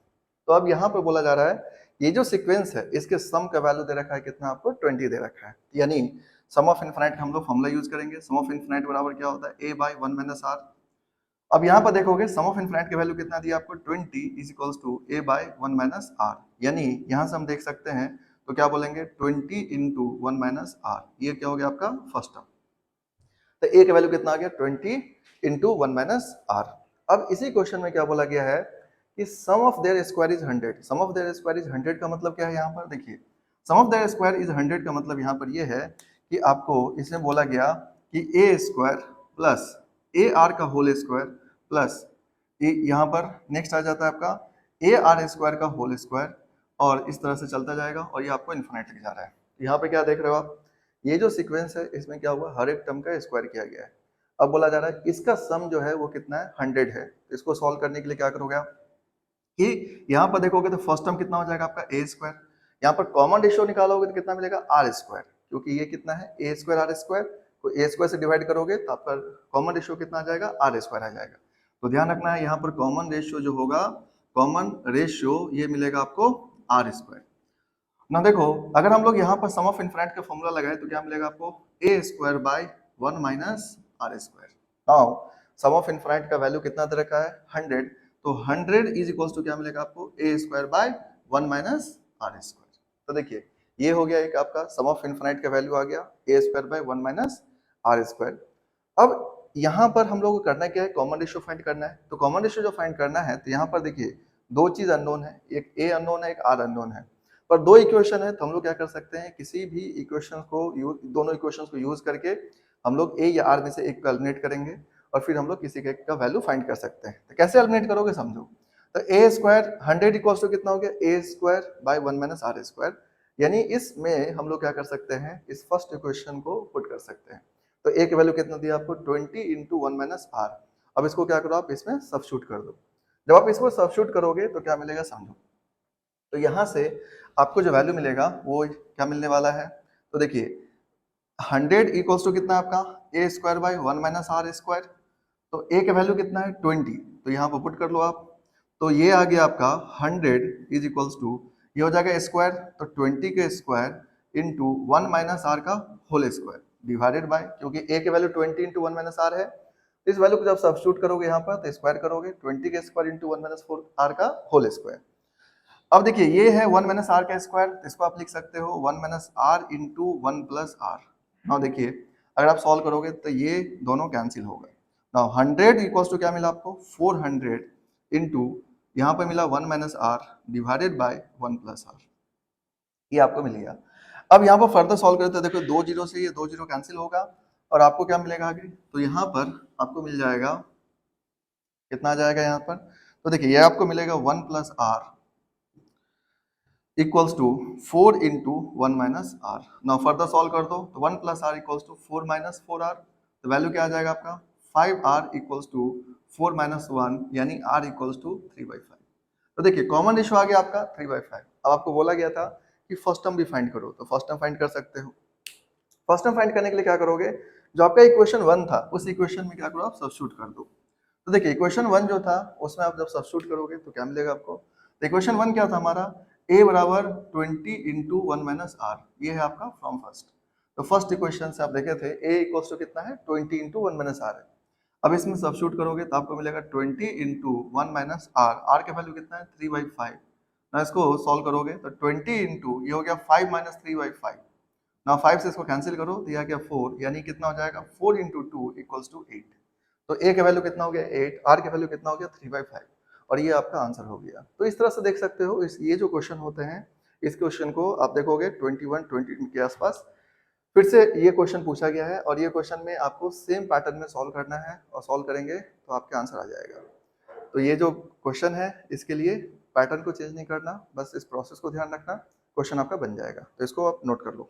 S1: तो अब यहाँ पर बोला जा रहा है ये जो सीक्वेंस है इसके सम का वैल्यू दे रखा है कितना, आपको 20 दे रखा है, यानी सम ऑफ इनफाइनाइट हम लोग फॉर्मूला यूज करेंगे, सम ऑफ इनफाइनाइट बराबर क्या होता है a बाई 1 माइनस आर। अब यहाँ पर देखोगे सम ऑफ इनफाइनाइट की वैल्यू कितना दिया आपको 20 is equals to a by 1 minus are, यानी यहाँ से हम देख सकते हैं तो क्या बोलेंगे 20 इंटू 1 माइनस आर, ये क्या हो गया आपका फर्स्ट टर्म। तो a का वैल्यू कितना आ गया 20 इंटू 1 माइनस आर। अब इसी क्वेश्चन में क्या बोला गया है कि sum of their square is 100, sum of their square is 100 का मतलब क्या है, यहाँ पर देखिए sum of their square is 100 का मतलब यहाँ पर ये है कि आपको इसमें बोला गया कि a square plus A R का होल स्क्वायर प्लस यहाँ पर नेक्स्ट आ जाता है आपका ए आर स्क्वायर का होल स्क्वायर, और इस तरह से चलता जाएगा और ये आपको इन्फिनिट तक जा रहा है। यहाँ पे क्या देख रहे हो आप, ये जो सीक्वेंस है इसमें क्या हुआ, हर एक टर्म का स्क्वायर किया गया है। अब बोला जा रहा है इसका सम जो है वो कितना है 100 है। इसको सॉल्व करने के लिए क्या करोगे आप कि यहाँ पर देखोगे तो फर्स्ट टर्म कितना हो जाएगा आपका ए स्क्वायर, यहाँ पर कॉमन रेशियो निकालोगे तो कितना मिलेगा आर स्क्वायर, क्योंकि ये कितना है ए स्क्वायर आर स्क्वायर, तो ए स्क्वायर से डिवाइड करोगे तो आपका कॉमन रेशियो कितना आ जाएगा आर स्क्वायर आ जाएगा। तो ध्यान रखना है यहाँ पर कॉमन रेशियो जो होगा, कॉमन रेशियो ये मिलेगा आपको आर स्क्वायर। ना देखो अगर हम लोग यहाँ पर सम ऑफ इनफिनिट का फॉर्मूला लगाए तो क्या मिलेगा आपको a square by 1 minus r square. Now sum of infinite का वैल्यू कितना दे रखा है 100, तो 100 इज इक्वल्स टू क्या मिलेगा आपको a square by 1 minus r square. तो देखिए ये हो गया एक आपका सम ऑफ इनफिनिट का वैल्यू आ गया a square by 1 minus r square. अब यहाँ पर हम लोग को करना क्या है, कॉमन रेशियो फाइंड करना है। तो कॉमन रेशियो जो फाइंड करना है तो यहाँ पर देखिए दो चीज अननोन है, एक ए अननोन है एक आर अननोन है, पर दो इक्वेशन है तो हम लोग क्या कर सकते हैं किसी भी इक्वेशन को दोनों इक्वेशंस को यूज करके हम लोग ए या आर में से एक को एलिमिनेट करेंगे और फिर हम लोग किसी के का वैल्यू फाइंड कर सकते हैं। तो कैसे एलिमिनेट करोगे समझो, तो ए स्क्वायर 100 इक्वल्स टू कितना हो गया a square by 1 minus r square, यानी इसमें हम लोग क्या कर सकते हैं इस फर्स्ट इक्वेशन को पुट कर सकते हैं। तो ए की वैल्यू कितना दिया आपको 20 इंटू 1 माइनस आर। अब इसको क्या करो आप इसमें सब्स्टिट्यूट कर दो, जब आप इसको सब्स्टिट्यूट करोगे तो क्या मिलेगा समझो, तो यहाँ से आपको जो वैल्यू मिलेगा वो क्या मिलने वाला है, तो देखिए 100 इक्वल्स टू कितना आपका a square by 1 minus r square, तो ए का वैल्यू कितना है 20, तो यहाँ पर पुट कर लो आप, तो ये आ गया आपका 100 इज इक्वल्स टू ये हो जाएगा स्क्वायर, तो 20 के स्क्वायर इंटू 1 माइनस आर का होल स्क्वायर डिवाइडेड बाय, क्योंकि ए के वैल्यू 20 इंटू 1 माइनस आर है, इस वैल्यू को जब सब्स्टिट्यूट करोगे यहाँ पर तो स्क्वायर करोगे 20 के स्क्वायर इंटू 1 माइनस 4 आर का होल स्क्वायर। अब देखिए ये है 1 माइनस आर का स्क्वायर, इसको आप लिख सकते हो 1 minus r into 1 plus r. Now देखिए अगर आप सॉल्व करोगे तो ये दोनों कैंसिल हो गए। नाउ 100 इक्वल्स टू क्या मिला आपको 400 इंटू यहाँ पे मिला 1 minus r divided by 1 plus r, ये आपको मिल गया। अब यहाँ पर फर्दर सॉल्व करते हैं, देखो 2 जीरो से ये 2 जीरो कैंसिल होगा और आपको क्या मिलेगा आगे, तो यहाँ पर आपको मिल जाएगा कितना आ जाएगा यहाँ पर, तो देखिए ये आपको मिलेगा 1 plus r equals to 4 into 1 minus r. Now further solve कर दो तो 1 plus r equals to 4 minus 4 r, तो वैल्यू क्या आ जाएगा आपका 5 आर इक्वल्स टू 4 माइनस 1, यानी आर इक्वल्स टू 3/5। तो देखिए कॉमन रेशियो आ गया आपका 3/5। अब आपको बोला गया था कि फर्स्ट टर्म भी फाइंड करो, तो फर्स्ट टर्म फाइंड कर सकते हो। फर्स्ट टर्म फाइंड करने के लिए क्या करोगे, जो आपका इक्वेशन 1 था उस इक्वेशन में क्या करो आप सब्स्टिट्यूट कर दो, तो देखिए इक्वेशन 1 जो था उसमें आप जब सब्स्टिट्यूट करोगे तो क्या मिलेगा आपको, तो इक्वेशन 1 क्या था हमारा, a बराबर 20 इंटू 1 माइनस आर, ये है आपका फ्रॉम फर्स्ट। तो फर्स्ट इक्वेशन से आप देखे थे a इक्वल्स टू कितना है 20 इंटू 1 माइनस आर है। अब इसमें सब्स्टिट्यूट करोगे तो आपको मिलेगा 20 इंटू 1 माइनस आर, आर का वैल्यू कितना है 3/5। ना इसको सॉल्व करोगे तो 20 इंटू ये हो गया 5 माइनस 3/5, ना 5 से इसको कैंसिल करो तो यह क्या 4, यानी कितना हो जाएगा 4 इंटू 2 इक्वल्स टू 8। तो a का वैल्यू कितना हो गया 8, r का वैल्यू कितना हो गया 3/5, और ये आपका आंसर हो गया। तो इस तरह से देख सकते हो इस ये जो क्वेश्चन होते हैं इस क्वेश्चन को आप देखोगे 21 22 के आसपास फिर से ये क्वेश्चन पूछा गया है, और ये क्वेश्चन में आपको सेम पैटर्न में सॉल्व करना है, और सॉल्व करेंगे तो आपके आंसर आ जाएगा। तो ये जो क्वेश्चन है इसके लिए पैटर्न को चेंज नहीं करना, बस इस प्रोसेस को ध्यान रखना, क्वेश्चन आपका बन जाएगा। तो इसको आप नोट कर लो।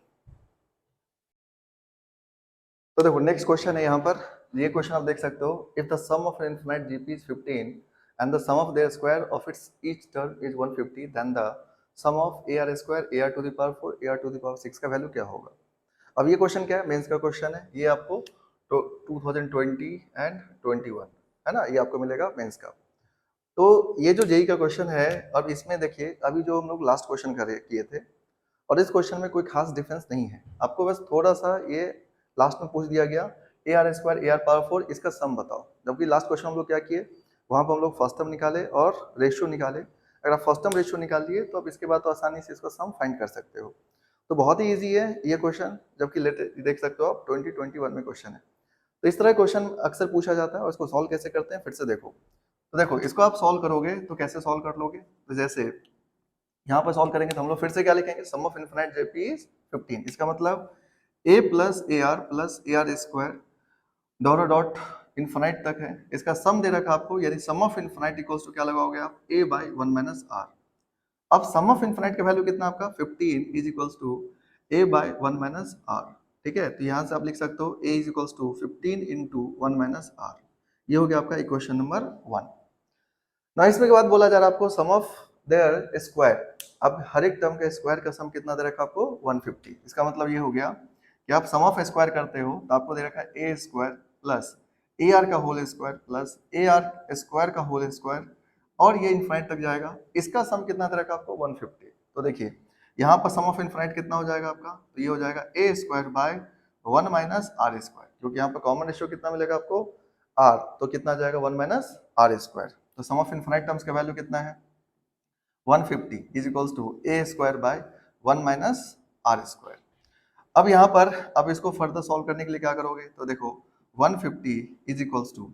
S1: तो देखो नेक्स्ट क्वेश्चन है यहाँ पर, ये क्वेश्चन आप देख सकते हो, if the sum of an infinite GP is 15 and the sum of their square of its each term is 150 then the sum of AR square AR to the power 4 AR to the power 6 का value क्या होगा। अब ये question क्या है, mains का question है, ये आपको 2020 एंड 21 है ना, ये आपको मिलेगा मेंस का। तो ये जो जेई का क्वेश्चन है, अब इसमें देखिए अभी जो हम लोग लास्ट क्वेश्चन किए थे और इस क्वेश्चन में कोई खास डिफरेंस नहीं है, आपको बस थोड़ा सा ये लास्ट में पूछ दिया गया AR स्क्वायर AR पावर 4 इसका सम बताओ, जबकि लास्ट क्वेश्चन हम लोग क्या किए, वहां पर हम लोग फर्स्ट टर्म निकाले और रेशियो निकाले। अगर आप फर्स्ट टर्म रेशियो निकाल लिए तो आप इसके बाद तो आसानी से इसका सम फाइंड कर सकते हो। तो बहुत ही इजी है ये क्वेश्चन, जबकि लेटेस्ट देख सकते हो आप 2021 में क्वेश्चन है। तो इस तरह क्वेश्चन अक्सर पूछा जाता है, और इसको सॉल्व कैसे करते हैं फिर से देखो। तो देखो इसको आप सॉल्व करोगे तो कैसे सॉल्व कर लोगे, तो जैसे यहाँ पर सॉल्व करेंगे तो हम लोग फिर से क्या लिखेंगे, sum of infinite GP is 15, इसका मतलब a plus AR square dot dot infinite तक है, इसका सम दे रखा आपको, यानी sum of infinite equals to क्या लगाओगे आप a बाई 1 माइनस आर। अब सम ऑफ इनफिनिट का वैल्यू कितना आपका 15 is equals to a by 1 minus r. ठीक है, तो यहाँ से आप लिख सकते हो a is equals to 15 into 1 minus are, ये हो गया आपका इक्वेशन नंबर 1। ना इसमें के बाद बोला जा रहा है आपको सम ऑफ देयर स्क्वायर। अब हर एक टर्म का स्क्वायर का सम कितना दे रखा आपको 150, इसका मतलब ये हो गया कि आप सम ऑफ स्क्वायर करते हो तो आपको दे रखा है ए स्क्वायर प्लस AR का whole square plus AR square का होल स्क्वायर, और ये इनफाइनाइट तक जाएगा, इसका सम कितना दे रखा आपको 150। तो देखिए यहाँ पर सम ऑफ इनफाइनाइट कितना हो जाएगा आपका, तो ये हो जाएगा a square by 1 minus r square, क्योंकि यहाँ पर कॉमन रेशियो कितना मिलेगा आपको r, तो कितना जाएगा 1 माइनस आर स्क्वायर। तो सम ऑफ इनफिनिट टर्म्स का वैल्यू कितना है 150 is equals to a square by 1 minus r square. अब यहाँ पर अब इसको फर्दर सॉल्व करने के लिए क्या करोगे, तो देखो 150 इज इक्वल्स टू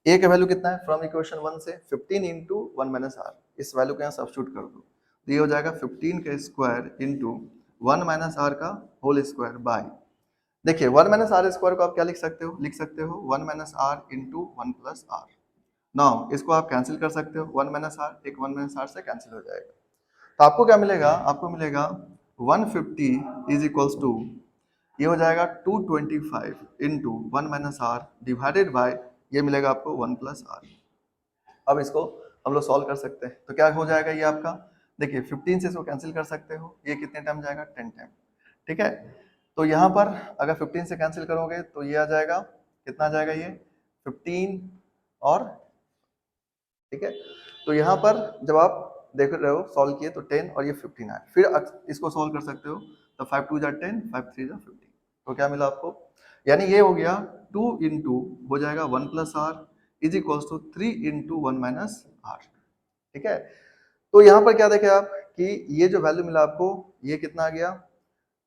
S1: ए का वैल्यू कितना है फ्रॉम इक्वेशन 1 से 15 इंटू 1 माइनस आर, इस वैल्यू को यहाँ सब्स्टिट्यूट कर दो, तो ये हो जाएगा 15 का स्क्वायर इंटू 1 माइनस आर का होल स्क्वायर बाय, देखिए 1 माइनस आर स्क्वायर को आप क्या लिख सकते हो 1 minus r into 1 plus r. Now इसको आप कैंसिल कर सकते हो, 1 माइनस आर एक 1 माइनस आर से कैंसिल हो जाएगा, तो आपको क्या मिलेगा, आपको मिलेगा 150 इज इक्वल्स टू ये हो जाएगा 225 into 1 minus r divided by ये मिलेगा आपको 1 प्लस आर। अब इसको हम लोग सॉल्व कर सकते हैं, तो क्या हो जाएगा ये आपका, देखिए 15 से इसको कैंसिल कर सकते हो, ये कितने टाइम जाएगा 10 टाइम। ठीक है, तो यहाँ पर अगर 15 से कैंसिल करोगे तो ये आ जाएगा, कितना आ जाएगा ये 15 और, ठीक है, तो यहाँ पर जब आप देख रहे हो सॉल्व किए तो 10 और ये 15 आए, फिर इसको सॉल्व कर सकते हो, तो 5 2 जा 10 5 3 जा 15, तो क्या मिला आपको, यानी ये हो गया 2 इंटू हो जाएगा 1 plus r is equals to 3 into 1 minus r. ठीक है, तो यहाँ पर क्या देखे आप कि ये जो वैल्यू मिला आपको ये कितना आ गया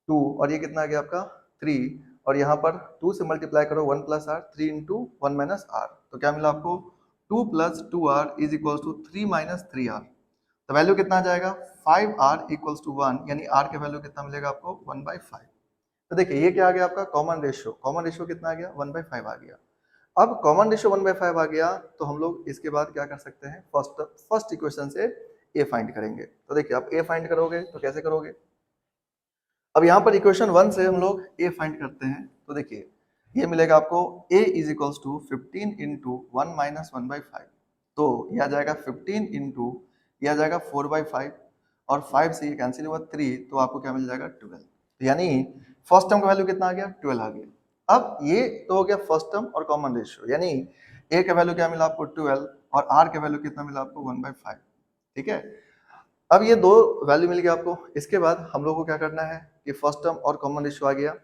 S1: 2 और ये कितना आ गया आपका 3, और यहाँ पर 2 से मल्टीप्लाई करो 1 plus r 3 into 1 minus are, तो क्या मिला आपको 2 plus 2r is equals to 3 minus 3r, तो वैल्यू कितना आ जाएगा 5r इक्वल्स टू 1, यानी r के वैल्यू कितना मिलेगा आपको 1/5। तो देखिए ये क्या आ गया आपका कॉमन रेशियो कितना आ गया 1/5 आ गया। अब कॉमन रेशियो 1/5 आ गया तो हम लोग इसके बाद क्या कर सकते हैं, फर्स्ट इक्वेशन से a फाइंड करेंगे। तो देखिए आप a फाइंड करोगे तो कैसे करोगे, अब यहाँ पर इक्वेशन 1 से हम लोग a फाइंड करते हैं, तो देखिए ये मिलेगा आपको a is equals to 15 into 1 minus 1/5, तो यह आ जाएगा 15 इंटू यह आ जाएगा 4/5 और 5 से ये कैंसिल हुआ 3, तो आपको क्या मिल जाएगा 12, तो यानी फर्स्ट टर्म का वैल्यू कितना आ गया 12 आ गया। अब ये तो हो गया फर्स्ट टर्म और कॉमन रेशियो, यानी ए का वैल्यू क्या मिला आपको 12 और आर का वैल्यू कितना मिला आपको 1/5। ठीक है, अब ये दो वैल्यू मिल गया आपको। इसके बाद हम लोग को क्या करना है कि फर्स्ट टर्म और कॉमन रेशियो आ गया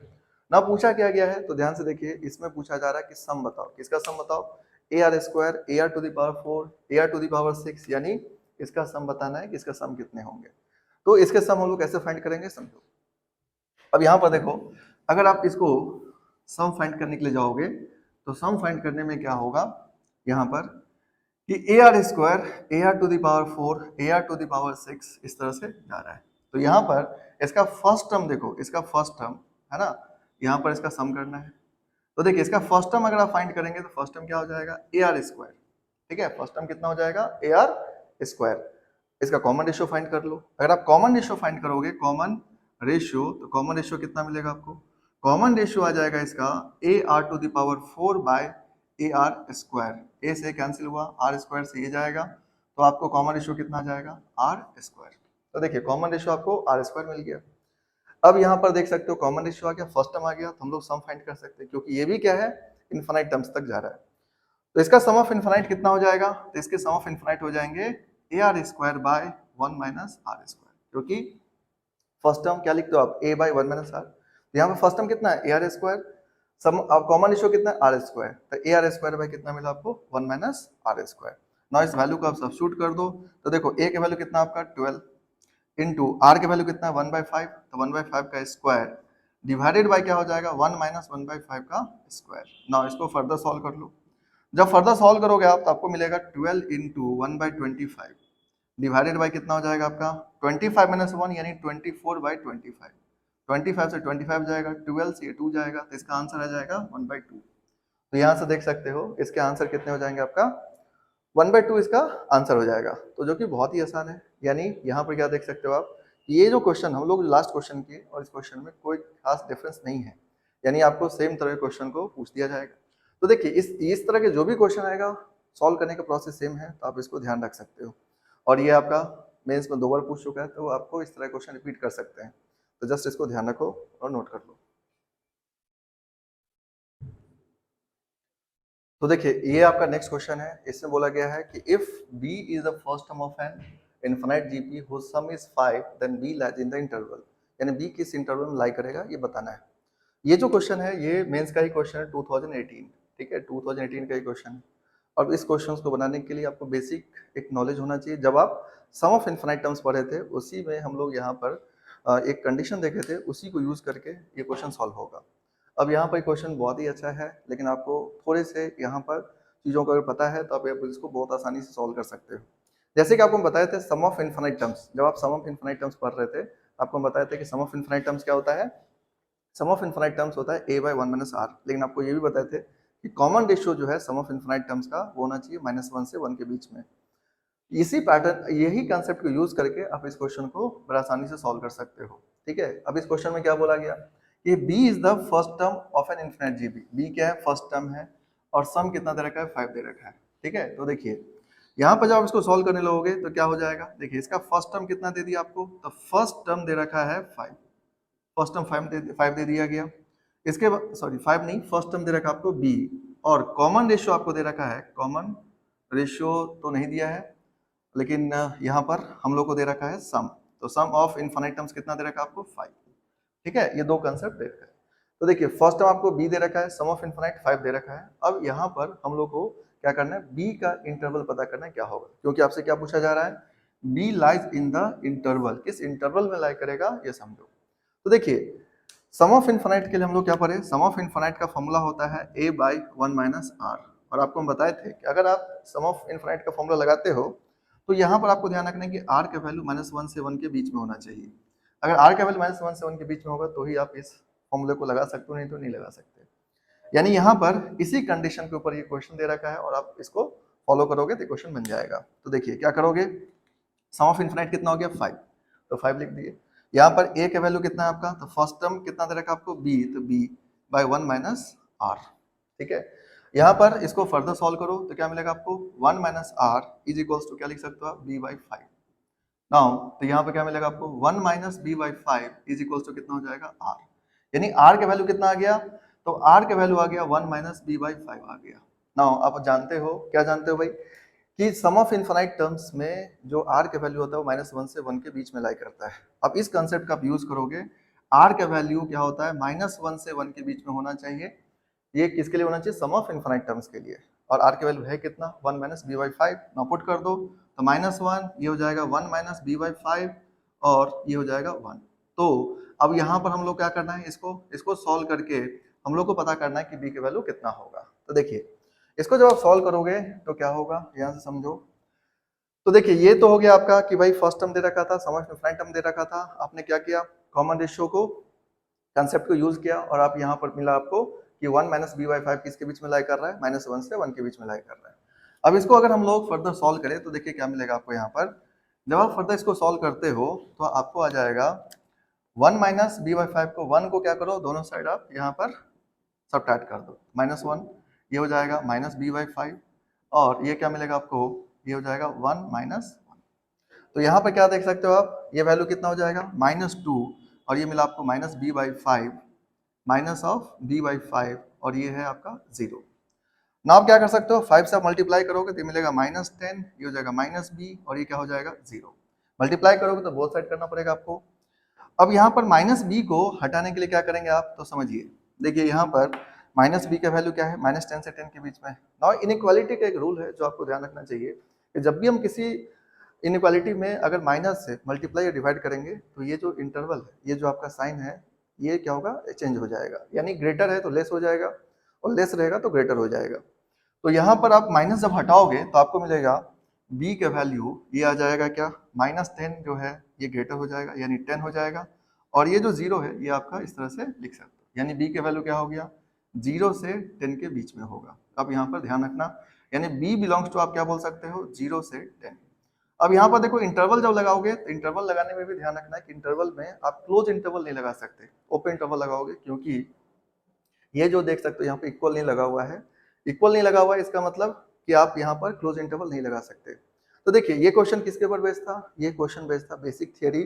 S1: ना, पूछा क्या गया है तो ध्यान से देखिए, इसमें पूछा जा रहा है कि सम बताओ। किसका सम बताओ? A r square, a r to the power 4, a r to the power 6, यानी इसका सम बताना है कि इसका सम कितने होंगे। तो इसके सम हम लोग कैसे फाइंड करेंगे समझो। अब यहाँ पर देखो, अगर आप इसको सम फाइंड करने के लिए जाओगे तो सम फाइंड करने में क्या होगा यहाँ पर कि a r square, a r to the power 4, a r to the power 6 इस तरह से जा रहा है। तो यहाँ पर इसका फर्स्ट टर्म देखो, इसका फर्स्ट टर्म है ना, यहाँ पर इसका सम करना है। तो देखिए इसका फर्स्ट टर्म अगर आप फाइंड करेंगे तो फर्स्ट टर्म क्या हो जाएगा? A r square. ठीक है, फर्स्ट टर्म कितना हो जाएगा? A r square. इसका कॉमन रेशियो फाइंड कर लो। अगर आप कॉमन रेशियो फाइंड करोगे, कॉमन रेशियो, तो कॉमन रेशियो कितना मिलेगा आपको? कॉमन रेशियो आ जाएगा इसका a r to the power 4 by a r square. A से कैंसिल हुआ, आर स्क्वायर से ये जाएगा, तो आपको कॉमन रेशियो कितना आ जाएगा? R square. तो देखिए कॉमन रेशियो आपको आर स्क्वायर मिल गया। अब यहाँ पर देख सकते हो कॉमन रेशियो आ गया, फर्स्ट टर्म आ गया, तो हम लोग सम फाइंड कर सकते हैं क्योंकि ये भी क्या है? इनफाइनाइट टर्म्स तक जा रहा है। तो इसका सम ऑफ इनफाइनाइट कितना हो जाएगा? तो इसके सम ऑफ इनफाइनाइट हो जाएंगे a r square by 1 minus r square, क्योंकि फर्स्ट टर्म क्या लिखते हो आप? ए बाय 1 माइनस आर। यहाँ पर फर्स्ट टर्म कितना है? ए आर स्क्वायर। सम अब कॉमन रेशियो कितना है? R square. तो ए आर स्क्वायर बाय कितना मिला आपको? 1 माइनस आर स्क्वायर। नाउ इस वैल्यू को आप सब्स्टिट्यूट कर दो, तो देखो ए के वैल्यू कितना आपका 12 इंटू आर के वैल्यू कितना है 1/5, तो 1/5 का स्क्वायर डिवाइडेड बाय क्या हो जाएगा? 1 माइनस 1/5 का स्क्वायर। नाउ इसको फर्दर सॉल्व कर लो। जब फर्दर सॉल्व करोगे आप तो आपको मिलेगा 12 इंटू 1/25 डिवाइडेड बाय कितना हो जाएगा आपका? 25 माइनस 1 यानी 24/25। 25 से 25 जाएगा, 12 से 2 जाएगा, तो इसका आंसर आ जाएगा 1/2। तो यहाँ से देख सकते हो इसके आंसर कितने हो जाएंगे आपका? 1/2 इसका आंसर हो जाएगा, तो जो कि बहुत ही आसान है। यानी यहाँ पर क्या देख सकते हो आप, ये जो क्वेश्चन हम लोग लास्ट क्वेश्चन किए और इस क्वेश्चन में कोई खास डिफरेंस नहीं है, यानी आपको सेम तरह के क्वेश्चन को पूछ दिया जाएगा। तो देखिए इस तरह के जो भी क्वेश्चन आएगा सॉल्व करने का प्रोसेस सेम है, तो आप इसको ध्यान रख सकते हो। और ये आपका मेंस में 2 बार पूछ चुका है, तो आपको इस तरह क्वेश्चन रिपीट कर सकते हैं, तो जस्ट इसको ध्यान रखो और नोट कर लो। तो देखिए ये आपका नेक्स्ट क्वेश्चन है। इसमें बोला गया है कि if b is the first term of an infinite GP whose sum is 5 then b lies in the interval, यानी b किस इंटरवल में लाई करेगा ये बताना है। ये जो क्वेश्चन है ये मेंस का ही क्वेश्चन है 2018। ठीक है, 2018 का ही क्वेश्चन है। और इस क्वेश्चन को बनाने के लिए आपको बेसिक एक नॉलेज होना चाहिए। जब आप सम ऑफ इनफिनिट टर्म्स पढ़े थे उसी में हम लोग यहाँ पर एक कंडीशन देखे थे, उसी को यूज करके ये क्वेश्चन सॉल्व होगा। अब यहाँ पर क्वेश्चन बहुत ही अच्छा है, लेकिन आपको थोड़े से यहाँ पर चीज़ों को अगर पता है तो आप इसको बहुत आसानी से सॉल्व कर सकते हो। जैसे कि आपको बताए थे सम ऑफ इनफिनिट टर्म्स, जब आप सम ऑफ इनफिनिट टर्म्स पढ़ रहे थे आपको बताए थे कि सम ऑफ इनफिनिट टर्म्स क्या होता है? सम ऑफ इनफिनिट टर्म्स होता है a बाय 1 माइनस आर। लेकिन आपको ये भी बताए थे कि कॉमन रेशियो जो है सम ऑफ इनफिनिट टर्म्स का वो होना चाहिए -1 से 1 के बीच में। इसी पैटर्न, यही कंसेप्ट को यूज करके आप इस क्वेश्चन को बड़ा आसानी से सॉल्व कर सकते हो। ठीक है, अब इस क्वेश्चन में क्या बोला गया कि b is the first term of an infinite GP. b क्या है? फर्स्ट टर्म है, और सम कितना दे रखा है? 5 दे रखा है। ठीक है, तो देखिए यहाँ पर जब आप इसको सॉल्व करने लगोगे तो क्या हो जाएगा? देखिए इसका फर्स्ट टर्म कितना दे दिया आपको? तो फर्स्ट टर्म दे रखा है 5, फर्स्ट टर्म 5 दे दिया गया। इसके बाद सॉरी 5 नहीं, फर्स्ट टर्म दे रखा आपको b, और कॉमन रेशियो आपको दे रखा है, कॉमन रेशियो तो नहीं दिया है, लेकिन यहाँ पर हम लोग को दे रखा है सम। तो सम ऑफ इनफिनिट टर्म्स कितना दे रखा है आपको? 5। ठीक है, ये दो कंसेप्ट दे रखा है। तो देखिए फर्स्ट टर्म आपको b दे रखा है, सम ऑफ इनफिनिट 5 दे रखा है। अब यहाँ पर हम लोग को क्या करना है? b का इंटरवल पता करना है क्या होगा, क्योंकि आपसे क्या पूछा जा रहा है? b lies in the interval, किस इंटरवल में लाई करेगा ये समझो। तो देखिए सम ऑफ इनफिनिट के लिए हम लोग क्या पढ़े? सम ऑफ इनफिनिट का फॉर्मूला होता है a बाई 1 माइनस आर। और आपको हम बताए थे कि अगर आप सम ऑफ इनफिनिट का फॉर्मूला लगाते हो तो यहाँ पर आपको ध्यान रखना है कि r का वैल्यू -1 से 1 के बीच में होना चाहिए। अगर r का वैल्यू -1 से 1 के बीच में होगा तो ही आप इस फॉर्मूले को लगा सकते हो, नहीं तो नहीं लगा सकते। यानी यहाँ पर इसी कंडीशन के ऊपर ये क्वेश्चन दे रखा है और आप इसको फॉलो करोगे तो क्वेश्चन बन जाएगा। तो देखिए क्या करोगे? सम ऑफ इनफिनिट कितना हो गया? 5, तो 5 लिख दिए। यहाँ पर a का वैल्यू कितना है आपका? तो फर्स्ट टर्म कितना दे रखा आपको? b, तो b बाय 1 माइनस आर। ठीक है, यहाँ पर इसको फर्दर सॉल्व करो तो क्या मिलेगा आपको? 1 minus r is equals to क्या लिख सकते हो आप? b by 5। नाउ तो यहाँ पर क्या मिलेगा आपको? 1 minus b by 5 is equals to कितना हो जाएगा? r। यानी r का वैल्यू कितना आ गया? तो r का वैल्यू आ गया 1 माइनस b बाई 5 आ गया। नाउ आप जानते हो, क्या जानते हो भाई, कि सम ऑफ इनफाइनाइट टर्म्स में जो आर का वैल्यू होता है वो -1 से 1 के बीच में लाई करता है। अब इस कंसेप्ट का आप यूज करोगे, आर का वैल्यू क्या होता है, -1 से 1 के बीच में होना चाहिए। ये किसके लिए होना चाहिए, सम ऑफ इनफाइनाइट टर्म्स के लिए। और आर की वैल्यू है कितना, 1 minus b by 5। Now put कर दो, तो -1 ये हो जाएगा 1 माइनस बी बाई 5 और ये हो जाएगा 1। तो अब यहाँ पर हम लोग क्या करना है, इसको सॉल्व करके हम लोग को पता करना है कि बी की वैल्यू कितना होगा। तो देखिए, इसको जब आप सॉल्व करोगे तो क्या होगा, यहाँ से समझो। तो देखिए, ये तो हो गया आपका कि भाई फर्स्ट टर्म दे रखा था, सम ऑफ इनफाइनाइट टर्म दे रखा था, आपने क्या किया, कॉमन रेशियो को, कंसेप्ट को यूज किया और आप यहाँ पर मिला आपको कि 1 माइनस बी बाई 5 किसके बीच में लाई कर रहा है, -1 से 1 के बीच में लाई कर रहा है। अब इसको अगर हम लोग फर्दर सॉल्व करें तो देखिए क्या मिलेगा आपको यहाँ पर। जब आप फर्दर इसको सॉल्व करते हो तो आपको आ जाएगा 1 माइनस बी बाई 5 को 1 को क्या करो, दोनों साइड आप यहाँ पर सब्ट्रैक्ट कर दो, -1 ये हो जाएगा माइनस बी बाई 5 और ये क्या मिलेगा आपको, ये हो जाएगा 1 माइनस 1। तो यहाँ पर क्या देख सकते हो आप, ये वैल्यू कितना हो जाएगा, -2 और ये मिला आपको minus b by 5 minus of b by 5 और ये है आपका 0। ना आप क्या कर सकते हो, 5 से आप मल्टीप्लाई करोगे तो ये मिलेगा -10, ये हो जाएगा माइनस बी और ये क्या हो जाएगा 0। मल्टीप्लाई करोगे तो बोथ साइड करना पड़ेगा आपको। अब यहाँ पर माइनस बी को हटाने के लिए क्या करेंगे आप, तो समझिए, देखिए यहाँ पर माइनस बी का वैल्यू क्या है, -10 से 10 के बीच में। नाउ इनइक्वालिटी का एक रूल है जो आपको ध्यान रखना चाहिए कि जब भी हम किसी इनइक्वालिटी में अगर माइनस से मल्टीप्लाई या डिवाइड करेंगे तो ये जो इंटरवल है, ये जो आपका साइन है, ये क्या होगा, चेंज हो जाएगा। यानी ग्रेटर है तो लेस हो जाएगा और लेस रहेगा तो ग्रेटर हो जाएगा। तो यहाँ पर आप माइनस जब हटाओगे तो आपको मिलेगा b का वैल्यू, ये आ जाएगा क्या, -10 जो है ये ग्रेटर हो जाएगा यानी 10 हो जाएगा और ये जो 0 है ये आपका इस तरह से लिख सकते हो, यानी b का वैल्यू क्या हो गया, 0 से 10 के बीच में होगा। अब यहाँ पर ध्यान रखना, यानी b बिलोंग्स टू आप क्या बोल सकते हो, 0 से 10। अब यहाँ पर देखो इंटरवल जब लगाओगे तो इंटरवल लगाने में भी ध्यान रखना है कि इंटरवल में आप क्लोज इंटरवल नहीं लगा सकते, ओपन इंटरवल लगाओगे, क्योंकि ये जो देख सकते हो यहाँ पे इक्वल नहीं लगा हुआ है। इक्वल नहीं लगा हुआ है इसका मतलब कि आप यहाँ पर क्लोज इंटरवल नहीं लगा सकते। तो देखिए ये क्वेश्चन किसके ऊपर बेस्ड था, ये क्वेश्चन बेस्ड था basic theory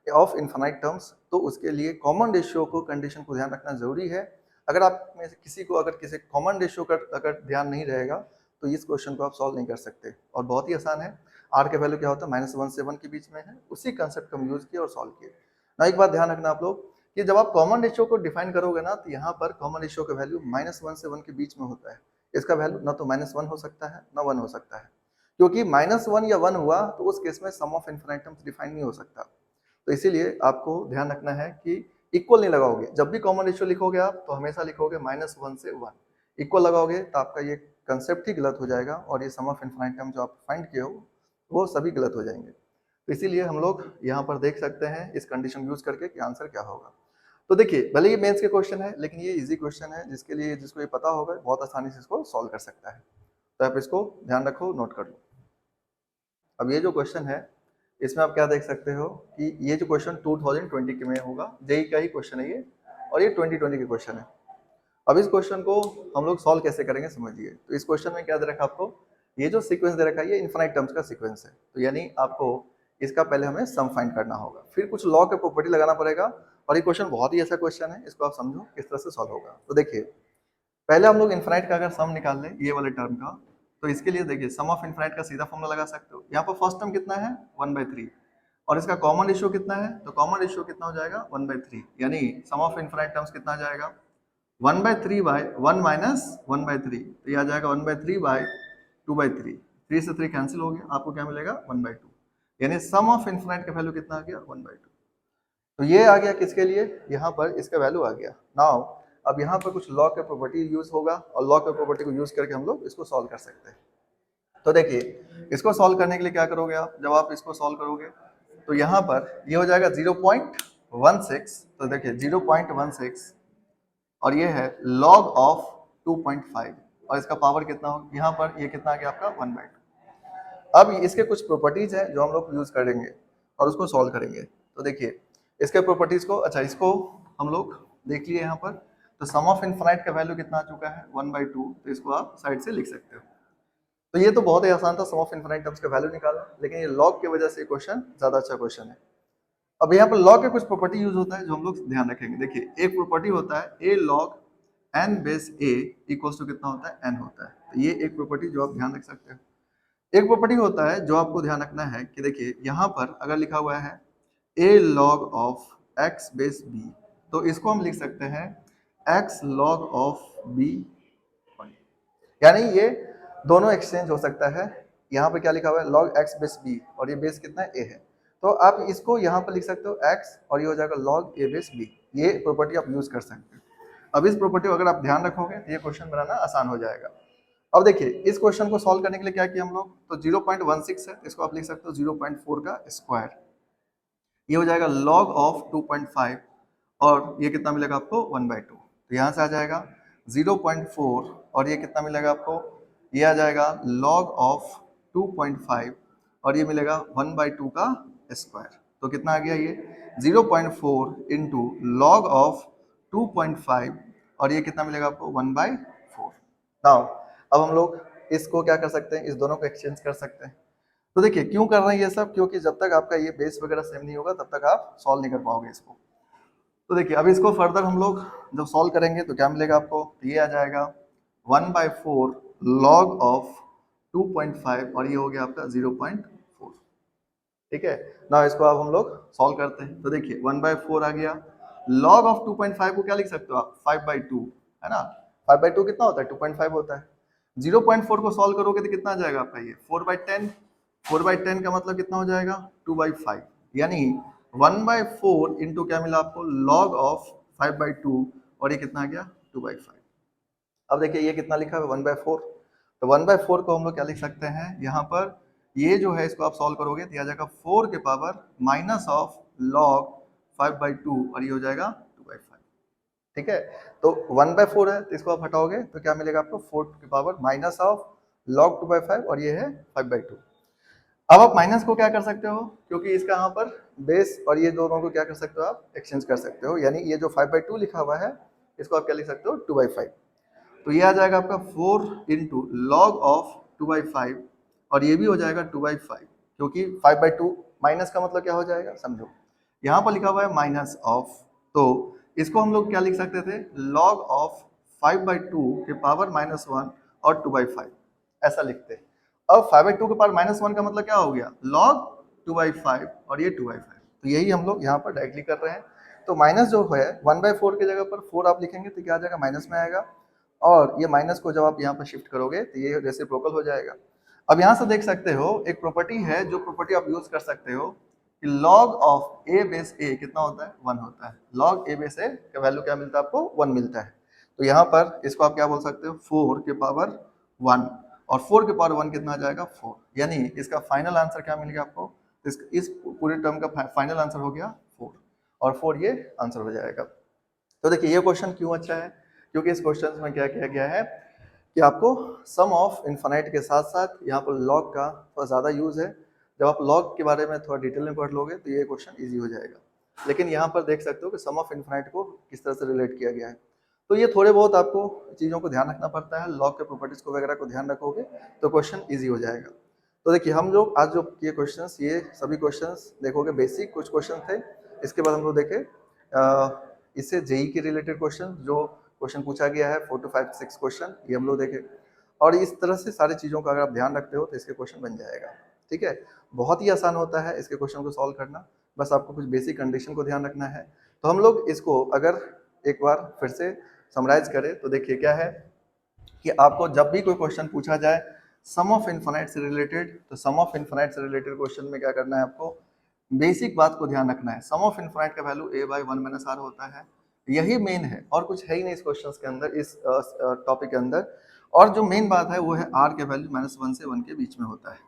S1: of infinite terms. तो उसके लिए कॉमन रेशियो को, कंडीशन को ध्यान रखना जरूरी है। अगर आप में से किसी को अगर किसी कॉमन रेशियो का अगर ध्यान नहीं रहेगा तो इस क्वेश्चन को आप सॉल्व नहीं कर सकते। और बहुत ही आसान है, आर का वैल्यू क्या होता है, -1 से 1 के बीच में है, उसी कंसेप्ट को हम यूज किए और सॉल्व किए ना। एक बात ध्यान रखना आप लोग कि जब आप कॉमन रेशियो को डिफाइन करोगे ना तो यहाँ पर कॉमन रेशियो का वैल्यू -1 से 1 के बीच में होता है। इसका वैल्यू ना तो -1 हो सकता है ना 1 हो सकता है, क्योंकि -1 या 1 हुआ तो उस केस में सम ऑफ इनफाइनाइट टर्म्स डिफाइन नहीं हो सकता। तो इसीलिए आपको ध्यान रखना है कि इक्वल नहीं लगाओगे, जब भी कॉमन रेशियो लिखोगे आप तो हमेशा लिखोगे -1 से 1। इक्वल लगाओगे तो आपका ये कंसेप्ट ही गलत हो जाएगा और ये सम ऑफ इनफाइनाइट टर्म जो आप फाइंड किए हो वो सभी गलत हो जाएंगे। तो इसीलिए हम लोग यहाँ पर देख सकते हैं इस कंडीशन यूज करके कि आंसर क्या होगा। तो देखिए, भले ये मेंस के क्वेश्चन है लेकिन ये इजी क्वेश्चन है, जिसके लिए जिसको ये पता होगा बहुत आसानी से इसको सॉल्व कर सकता है। तो आप इसको ध्यान रखो, नोट कर लो। अब ये जो क्वेश्चन है इसमें आप क्या देख सकते हो कि ये जो क्वेश्चन 2020 के में होगा, जेई का ही क्वेश्चन है ये, और ये 2020 के क्वेश्चन है। अब इस क्वेश्चन को हम लोग सॉल्व कैसे करेंगे समझिए। तो इस क्वेश्चन में क्या दे रखा आपको, ये जो सीक्वेंस दे रखा है ये इनफाइनाइट टर्म्स का सीक्वेंस है। तो यानी आपको इसका पहले हमें सम फाइंड करना होगा, फिर कुछ लॉ के प्रॉपर्टी लगाना पड़ेगा। और ये क्वेश्चन बहुत ही ऐसा क्वेश्चन है, इसको आप समझो किस तरह से सॉल्व होगा। तो देखिए, पहले हम लोग इनफाइनाइट का अगर सम निकाल लें ये वाले टर्म का, तो इसके लिए देखिए सम ऑफ इनफाइनाइट का सीधा फॉर्मूला लगा सकते हो। यहाँ पर फर्स्ट टर्म कितना है, 1/3 और इसका कॉमन रेशियो कितना है, तो कॉमन रेशियो कितना हो जाएगा 1/3, यानी सम ऑफ इनफाइनाइट टर्म्स कितना आ जाएगा 1/3 बाय 1 माइनस 1/3, तो ये आ जाएगा 1/3 बाय 2/3, 3 से 3 कैंसिल हो गया, आपको क्या मिलेगा 1/2, यानी सम ऑफ इनफाइनाइट का वैल्यू कितना आ गया 1/2। तो ये आ गया किसके लिए, यहाँ पर इसका वैल्यू आ गया। नाउ अब यहाँ पर कुछ लॉ के प्रॉपर्टी यूज होगा और लॉ के प्रॉपर्टी को यूज करके हम लोग इसको सॉल्व कर सकते हैं। तो देखिए, इसको सॉल्व करने के लिए क्या करोगे आप, जब आप इसको सॉल्व करोगे तो यहाँ पर ये हो जाएगा 0.16, तो देखिए 0.16 और ये है log ऑफ 2.5 और इसका पावर कितना हो, यहाँ पर ये कितना आ गया आपका 1/2। अब इसके कुछ प्रॉपर्टीज हैं जो हम लोग यूज करेंगे और उसको सॉल्व करेंगे। तो देखिए इसके प्रॉपर्टीज को, अच्छा इसको हम लोग देख लिए यहाँ पर। तो सम ऑफ इनफाइनाइट का वैल्यू कितना आ चुका है 1/2, तो इसको आप साइड से लिख सकते हो। तो ये तो बहुत ही आसान था सम ऑफ इनफाइनाइट टर्म्स का वैल्यू निकालना, लेकिन ये लॉग की वजह से क्वेश्चन ज्यादा अच्छा क्वेश्चन है। अब यहाँ पर लॉग के कुछ प्रॉपर्टी यूज होता है जो हम लोग ध्यान रखेंगे। देखिए एक प्रॉपर्टी होता है a log n base a equals to कितना होता है n होता है। तो ये एक प्रॉपर्टी जो आप ध्यान रख सकते हो। एक प्रॉपर्टी होता है जो आपको ध्यान रखना है कि देखिए यहाँ पर अगर लिखा हुआ है a log of x base b, तो इसको हम लिख सकते हैं x log of b, यानी ये दोनों एक्सचेंज हो सकता है। यहाँ पे क्या लिखा हुआ है log x बेस b, और ये बेस कितना है a है, तो आप इसको यहाँ पर लिख सकते हो x और ये हो जाएगा log a बेस b। ये प्रॉपर्टी आप यूज कर सकते हो। अब इस प्रॉपर्टी को अगर आप ध्यान रखोगे तो ये क्वेश्चन बनाना आसान हो जाएगा। अब देखिए इस क्वेश्चन को सॉल्व करने के लिए क्या किया हम लोग, तो 0.16 है, इसको आप लिख सकते हो 0.4 का स्क्वायर, ये हो जाएगा log ऑफ 2.5, और ये कितना मिलेगा आपको 1/2। तो यहाँ से आ जाएगा 0.4 और ये कितना मिलेगा आपको, ये आ जाएगा log ऑफ 2.5 और ये मिलेगा 1/2 का स्क्वायर। तो कितना आ गया ये 0.4 इंटू लॉग ऑफ 2.5 और ये कितना मिलेगा आपको 1/4। नाउ अब हम लोग इसको क्या कर सकते हैं, इस दोनों को एक्सचेंज कर सकते हैं। तो देखिए क्यों कर रहे हैं ये सब, क्योंकि जब तक आपका ये बेस वगैरह सेम नहीं होगा तब तक आप सॉल्व नहीं कर पाओगे इसको। तो देखिए अब इसको फर्दर हम लोग जब सॉल्व करेंगे तो क्या मिलेगा आपको, तो ये आ जाएगा 1/4 लॉग ऑफ 2.5 और ये हो गया आपका 0.4। ठीक है ना, इसको अब हम लोग सॉल्व करते हैं। तो देखिए 1/4 आ गया, लॉग ऑफ 2.5 को क्या लिख सकते हो आप 5/2, है ना। 5/2 कितना होता है 2.5 होता है। 0.4 को सॉल्व करोगे तो कितना आ जाएगा आपका ये 4/10। 4/10 का मतलब कितना हो जाएगा 2/5, यानी 1/4 इंटू क्या मिला आपको लॉग ऑफ 5/2 और ये कितना आ गया 2/5। अब देखिए ये कितना लिखा है 1/4, तो 1/4 को हम लोग क्या लिख सकते हैं यहाँ पर, ये जो है इसको आप सॉल्व करोगे तो आ जाएगा 4 के पावर माइनस ऑफ लॉग 5/2 और ये हो जाएगा 2/5। ठीक है, तो 1/4 है तो इसको आप हटाओगे तो क्या मिलेगा आपको 4 के पावर माइनस ऑफ लॉग 2/5 और ये है 5/2। अब आप माइनस को क्या कर सकते हो, क्योंकि इसका यहाँ पर बेस और ये दोनों को क्या कर सकते हो आप एक्सचेंज कर सकते हो, यानी ये जो 5/2 लिखा हुआ है इसको आप क्या लिख सकते हो 2/5। तो ये आ जाएगा आपका 4 इंटू लॉग ऑफ 2/5 और ये भी हो जाएगा 2/5, क्योंकि 5/2 माइनस का मतलब क्या हो जाएगा समझो, यहाँ पर लिखा हुआ है माइनस ऑफ, तो इसको हम लोग क्या लिख सकते थे लॉग ऑफ 5/2 के पावर -1 और 2/5 ऐसा लिखते। अब 5/2 के पावर -1 का मतलब क्या हो गया लॉग 2/5 और ये 2/5, तो यही हम लोग यहाँ पर डायरेक्टली कर रहे हैं। तो माइनस जो है 1/4 की जगह पर 4 आप लिखेंगे तो क्या आ जाएगा माइनस में आएगा, और ये माइनस को जब आप यहाँ पर शिफ्ट करोगे तो ये रेसिप्रोकल हो जाएगा। अब यहाँ से देख सकते हो एक प्रॉपर्टी है, जो प्रॉपर्टी आप यूज कर सकते हो कि log of a base a कितना होता है 1 होता है। log a बेस a का वैल्यू क्या मिलता है आपको 1 मिलता है। तो यहाँ पर इसको आप क्या बोल सकते हो 4 के पावर 1, और 4 के पावर 1 कितना आ जाएगा 4, यानी इसका फाइनल आंसर क्या मिल गया आपको, इस पूरे टर्म का फाइनल आंसर हो गया 4, और 4 ये आंसर हो जाएगा। तो देखिए ये क्वेश्चन क्यों अच्छा है, क्योंकि इस क्वेश्चन में क्या किया गया है कि आपको सम ऑफ इनफाइनाइट के साथ साथ यहाँ पर लॉग का थोड़ा ज़्यादा यूज़ है। जब आप लॉग के बारे में थोड़ा डिटेल में पढ़ लोगे तो ये क्वेश्चन इजी हो जाएगा। लेकिन यहाँ पर देख सकते हो कि सम ऑफ इनफाइनाइट को किस तरह से रिलेट किया गया है। तो ये थोड़े बहुत आपको चीज़ों को ध्यान रखना पड़ता है, लॉग के प्रॉपर्टीज़ को वगैरह को ध्यान रखोगे तो क्वेश्चन ईजी हो जाएगा। तो देखिए हम लोग आज जो किए क्वेश्चन, ये सभी क्वेश्चन देखोगे बेसिक कुछ क्वेश्चन थे। इसके बाद हम लोग देखे इससे जेई के रिलेटेड क्वेश्चन, जो क्वेश्चन पूछा गया है 4 to 5 6 क्वेश्चन, ये हम लोग देखे। और इस तरह से सारी चीज़ों का अगर आप ध्यान रखते हो तो इसके क्वेश्चन बन जाएगा। ठीक है, बहुत ही आसान होता है इसके क्वेश्चन को सॉल्व करना, बस आपको कुछ बेसिक कंडीशन को ध्यान रखना है। तो हम लोग इसको अगर एक बार फिर से समराइज करें तो देखिए क्या है कि आपको जब भी कोई क्वेश्चन पूछा जाए सम ऑफ इनफाइनाइट से रिलेटेड, तो सम ऑफ इनफाइनाइट से रिलेटेड क्वेश्चन में क्या करना है आपको, बेसिक बात को ध्यान रखना है। सम ऑफ इनफाइनाइट का वैल्यू a/1 - r होता है, यही मेन है और कुछ है ही नहीं इस क्वेश्चन के अंदर, इस टॉपिक के अंदर। और जो मेन बात है वो है r के वैल्यू -1 से 1 के बीच में होता है।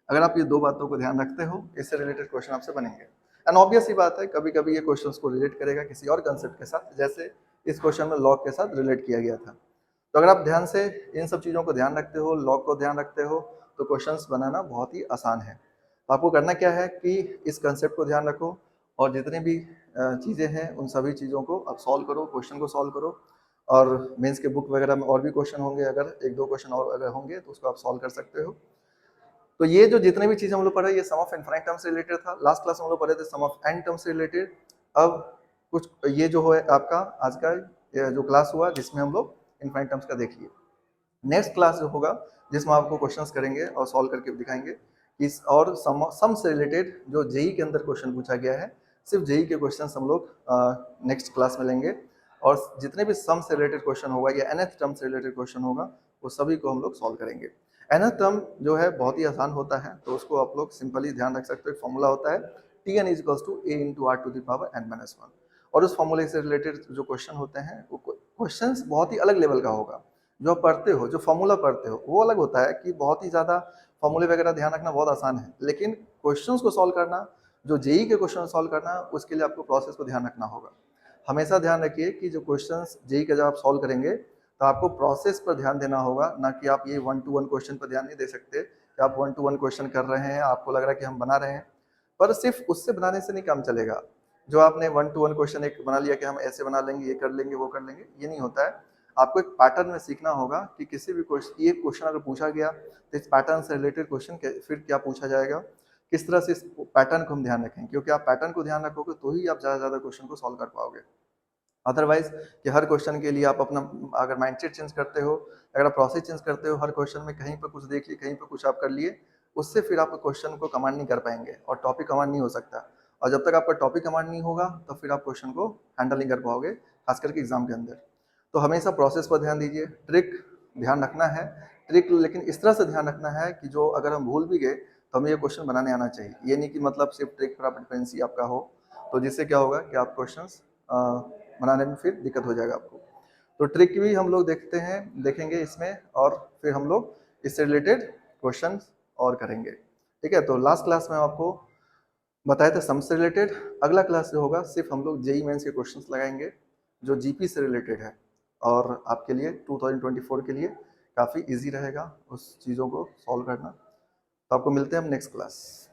S1: अगर आप ये दो बातों को ध्यान रखते हो, इससे रिलेटेड क्वेश्चन आपसे बनेंगे। एंड ऑब्वियस ही बात है कभी कभी ये क्वेश्चंस को रिलेट करेगा किसी और कंसेप्ट के साथ, जैसे इस क्वेश्चन में लॉग के साथ रिलेट किया गया था। तो अगर आप ध्यान से इन सब चीज़ों को ध्यान रखते हो, लॉग को ध्यान रखते हो, तो क्वेश्चंस बनाना बहुत ही आसान है। तो आपको करना क्या है कि इस कंसेप्ट को ध्यान रखो और जितने भी चीज़ें हैं उन सभी चीज़ों को आप सॉल्व करो, क्वेश्चन को सॉल्व करो। और मेंस के बुक वगैरह में और भी क्वेश्चन होंगे, अगर एक दो क्वेश्चन और अगर होंगे तो उसको आप सॉल्व कर सकते हो। तो ये जो जितने भी चीज़ हम लोग पढ़े, ये सम ऑफ इनफाइनाइट टर्म्स से रिलेटेड था। लास्ट क्लास में हम लोग पढ़े थे सम ऑफ एन टर्म्स से रिलेटेड। अब कुछ ये जो है आपका आज का जो क्लास हुआ जिसमें हम लोग इनफाइनाइट टर्म्स का देखिए। नेक्स्ट क्लास जो होगा जिसमें आपको क्वेश्चंस करेंगे और सॉल्व करके दिखाएंगे इस, और सम से रिलेटेड जो जेई के अंदर क्वेश्चन पूछा गया है, सिर्फ जेई के क्वेश्चंस हम लोग नेक्स्ट क्लास में लेंगे, और जितने भी सम से रिलेटेड क्वेश्चन होगा या nth टर्म से रिलेटेड क्वेश्चन होगा वो सभी को हम लोग सॉल्व करेंगे। nth टर्म जो है बहुत ही आसान होता है, तो उसको आप लोग सिंपली ध्यान रख सकते हो। एक फॉर्मूला होता है Tn = a × r to the power n-1, और उस फॉर्मूले से रिलेटेड जो क्वेश्चन होते हैं वो क्वेश्चंस बहुत ही अलग लेवल का होगा। जो आप पढ़ते हो, जो फॉर्मूला पढ़ते हो वो अलग होता है कि बहुत ही ज़्यादा फॉर्मूले वगैरह ध्यान रखना बहुत आसान है, लेकिन क्वेश्चंस को सॉल्व करना, जो जेई के क्वेश्चन सॉल्व करना, उसके लिए आपको प्रोसेस को ध्यान रखना होगा। हमेशा ध्यान रखिए कि जो क्वेश्चंस जेई का जब आप सॉल्व करेंगे तो आपको प्रोसेस पर ध्यान देना होगा, ना कि आप ये 1 to 1 क्वेश्चन पर ध्यान नहीं दे सकते कि आप 1 to 1 क्वेश्चन कर रहे हैं, आपको लग रहा है कि हम बना रहे हैं, पर सिर्फ उससे बनाने से नहीं काम चलेगा। जो आपने 1 to 1 क्वेश्चन एक बना लिया कि हम ऐसे बना लेंगे, ये कर लेंगे, वो कर लेंगे, ये नहीं होता है। आपको एक पैटर्न में सीखना होगा कि किसी भी क्वेश्चन, ये क्वेश्चन अगर पूछा गया तो इस पैटर्न से रिलेटेड क्वेश्चन फिर क्या पूछा जाएगा, किस तरह से इस पैटर्न को हम ध्यान रखें, क्योंकि आप पैटर्न को ध्यान रखोगे तो ही आप ज़्यादा से ज़्यादा क्वेश्चन को सॉल्व कर पाओगे। अदरवाइज कि हर क्वेश्चन के लिए आप अपना अगर माइंडसेट चेंज करते हो, अगर आप प्रोसेस चेंज करते हो, हर क्वेश्चन में कहीं पर कुछ देख लिए, कहीं पर कुछ आप कर लिए, उससे फिर आप क्वेश्चन को कमांड नहीं कर पाएंगे और टॉपिक कमांड नहीं हो सकता। और जब तक आपका टॉपिक कमांड नहीं होगा तो फिर आप क्वेश्चन को हैंडल नहीं कर पाओगे, खास करके एग्जाम के अंदर। तो हमेशा प्रोसेस पर ध्यान दीजिए, ट्रिक ध्यान रखना है, ट्रिक लेकिन इस तरह से ध्यान रखना है कि जो अगर हम भूल भी गए तो हमें ये क्वेश्चन बनाने आना चाहिए। ये नहीं कि मतलब सिर्फ ट्रिक पर आप डिपेंडेंसी आपका हो, तो जिससे क्या होगा कि आप क्वेश्चंस बनाने में फिर दिक्कत हो जाएगा आपको। तो ट्रिक भी हम लोग देखेंगे इसमें, और फिर हम लोग इससे रिलेटेड क्वेश्चन और करेंगे। ठीक है, तो लास्ट क्लास में आपको बताया था सम से रिलेटेड। अगला क्लास जो होगा सिर्फ हम लोग जेई मेंस के क्वेश्चंस लगाएंगे जो जीपी से रिलेटेड है, और आपके लिए 2024 के लिए काफ़ी इजी रहेगा उस चीज़ों को सॉल्व करना। तो आपको मिलते हैं हम नेक्स्ट क्लास।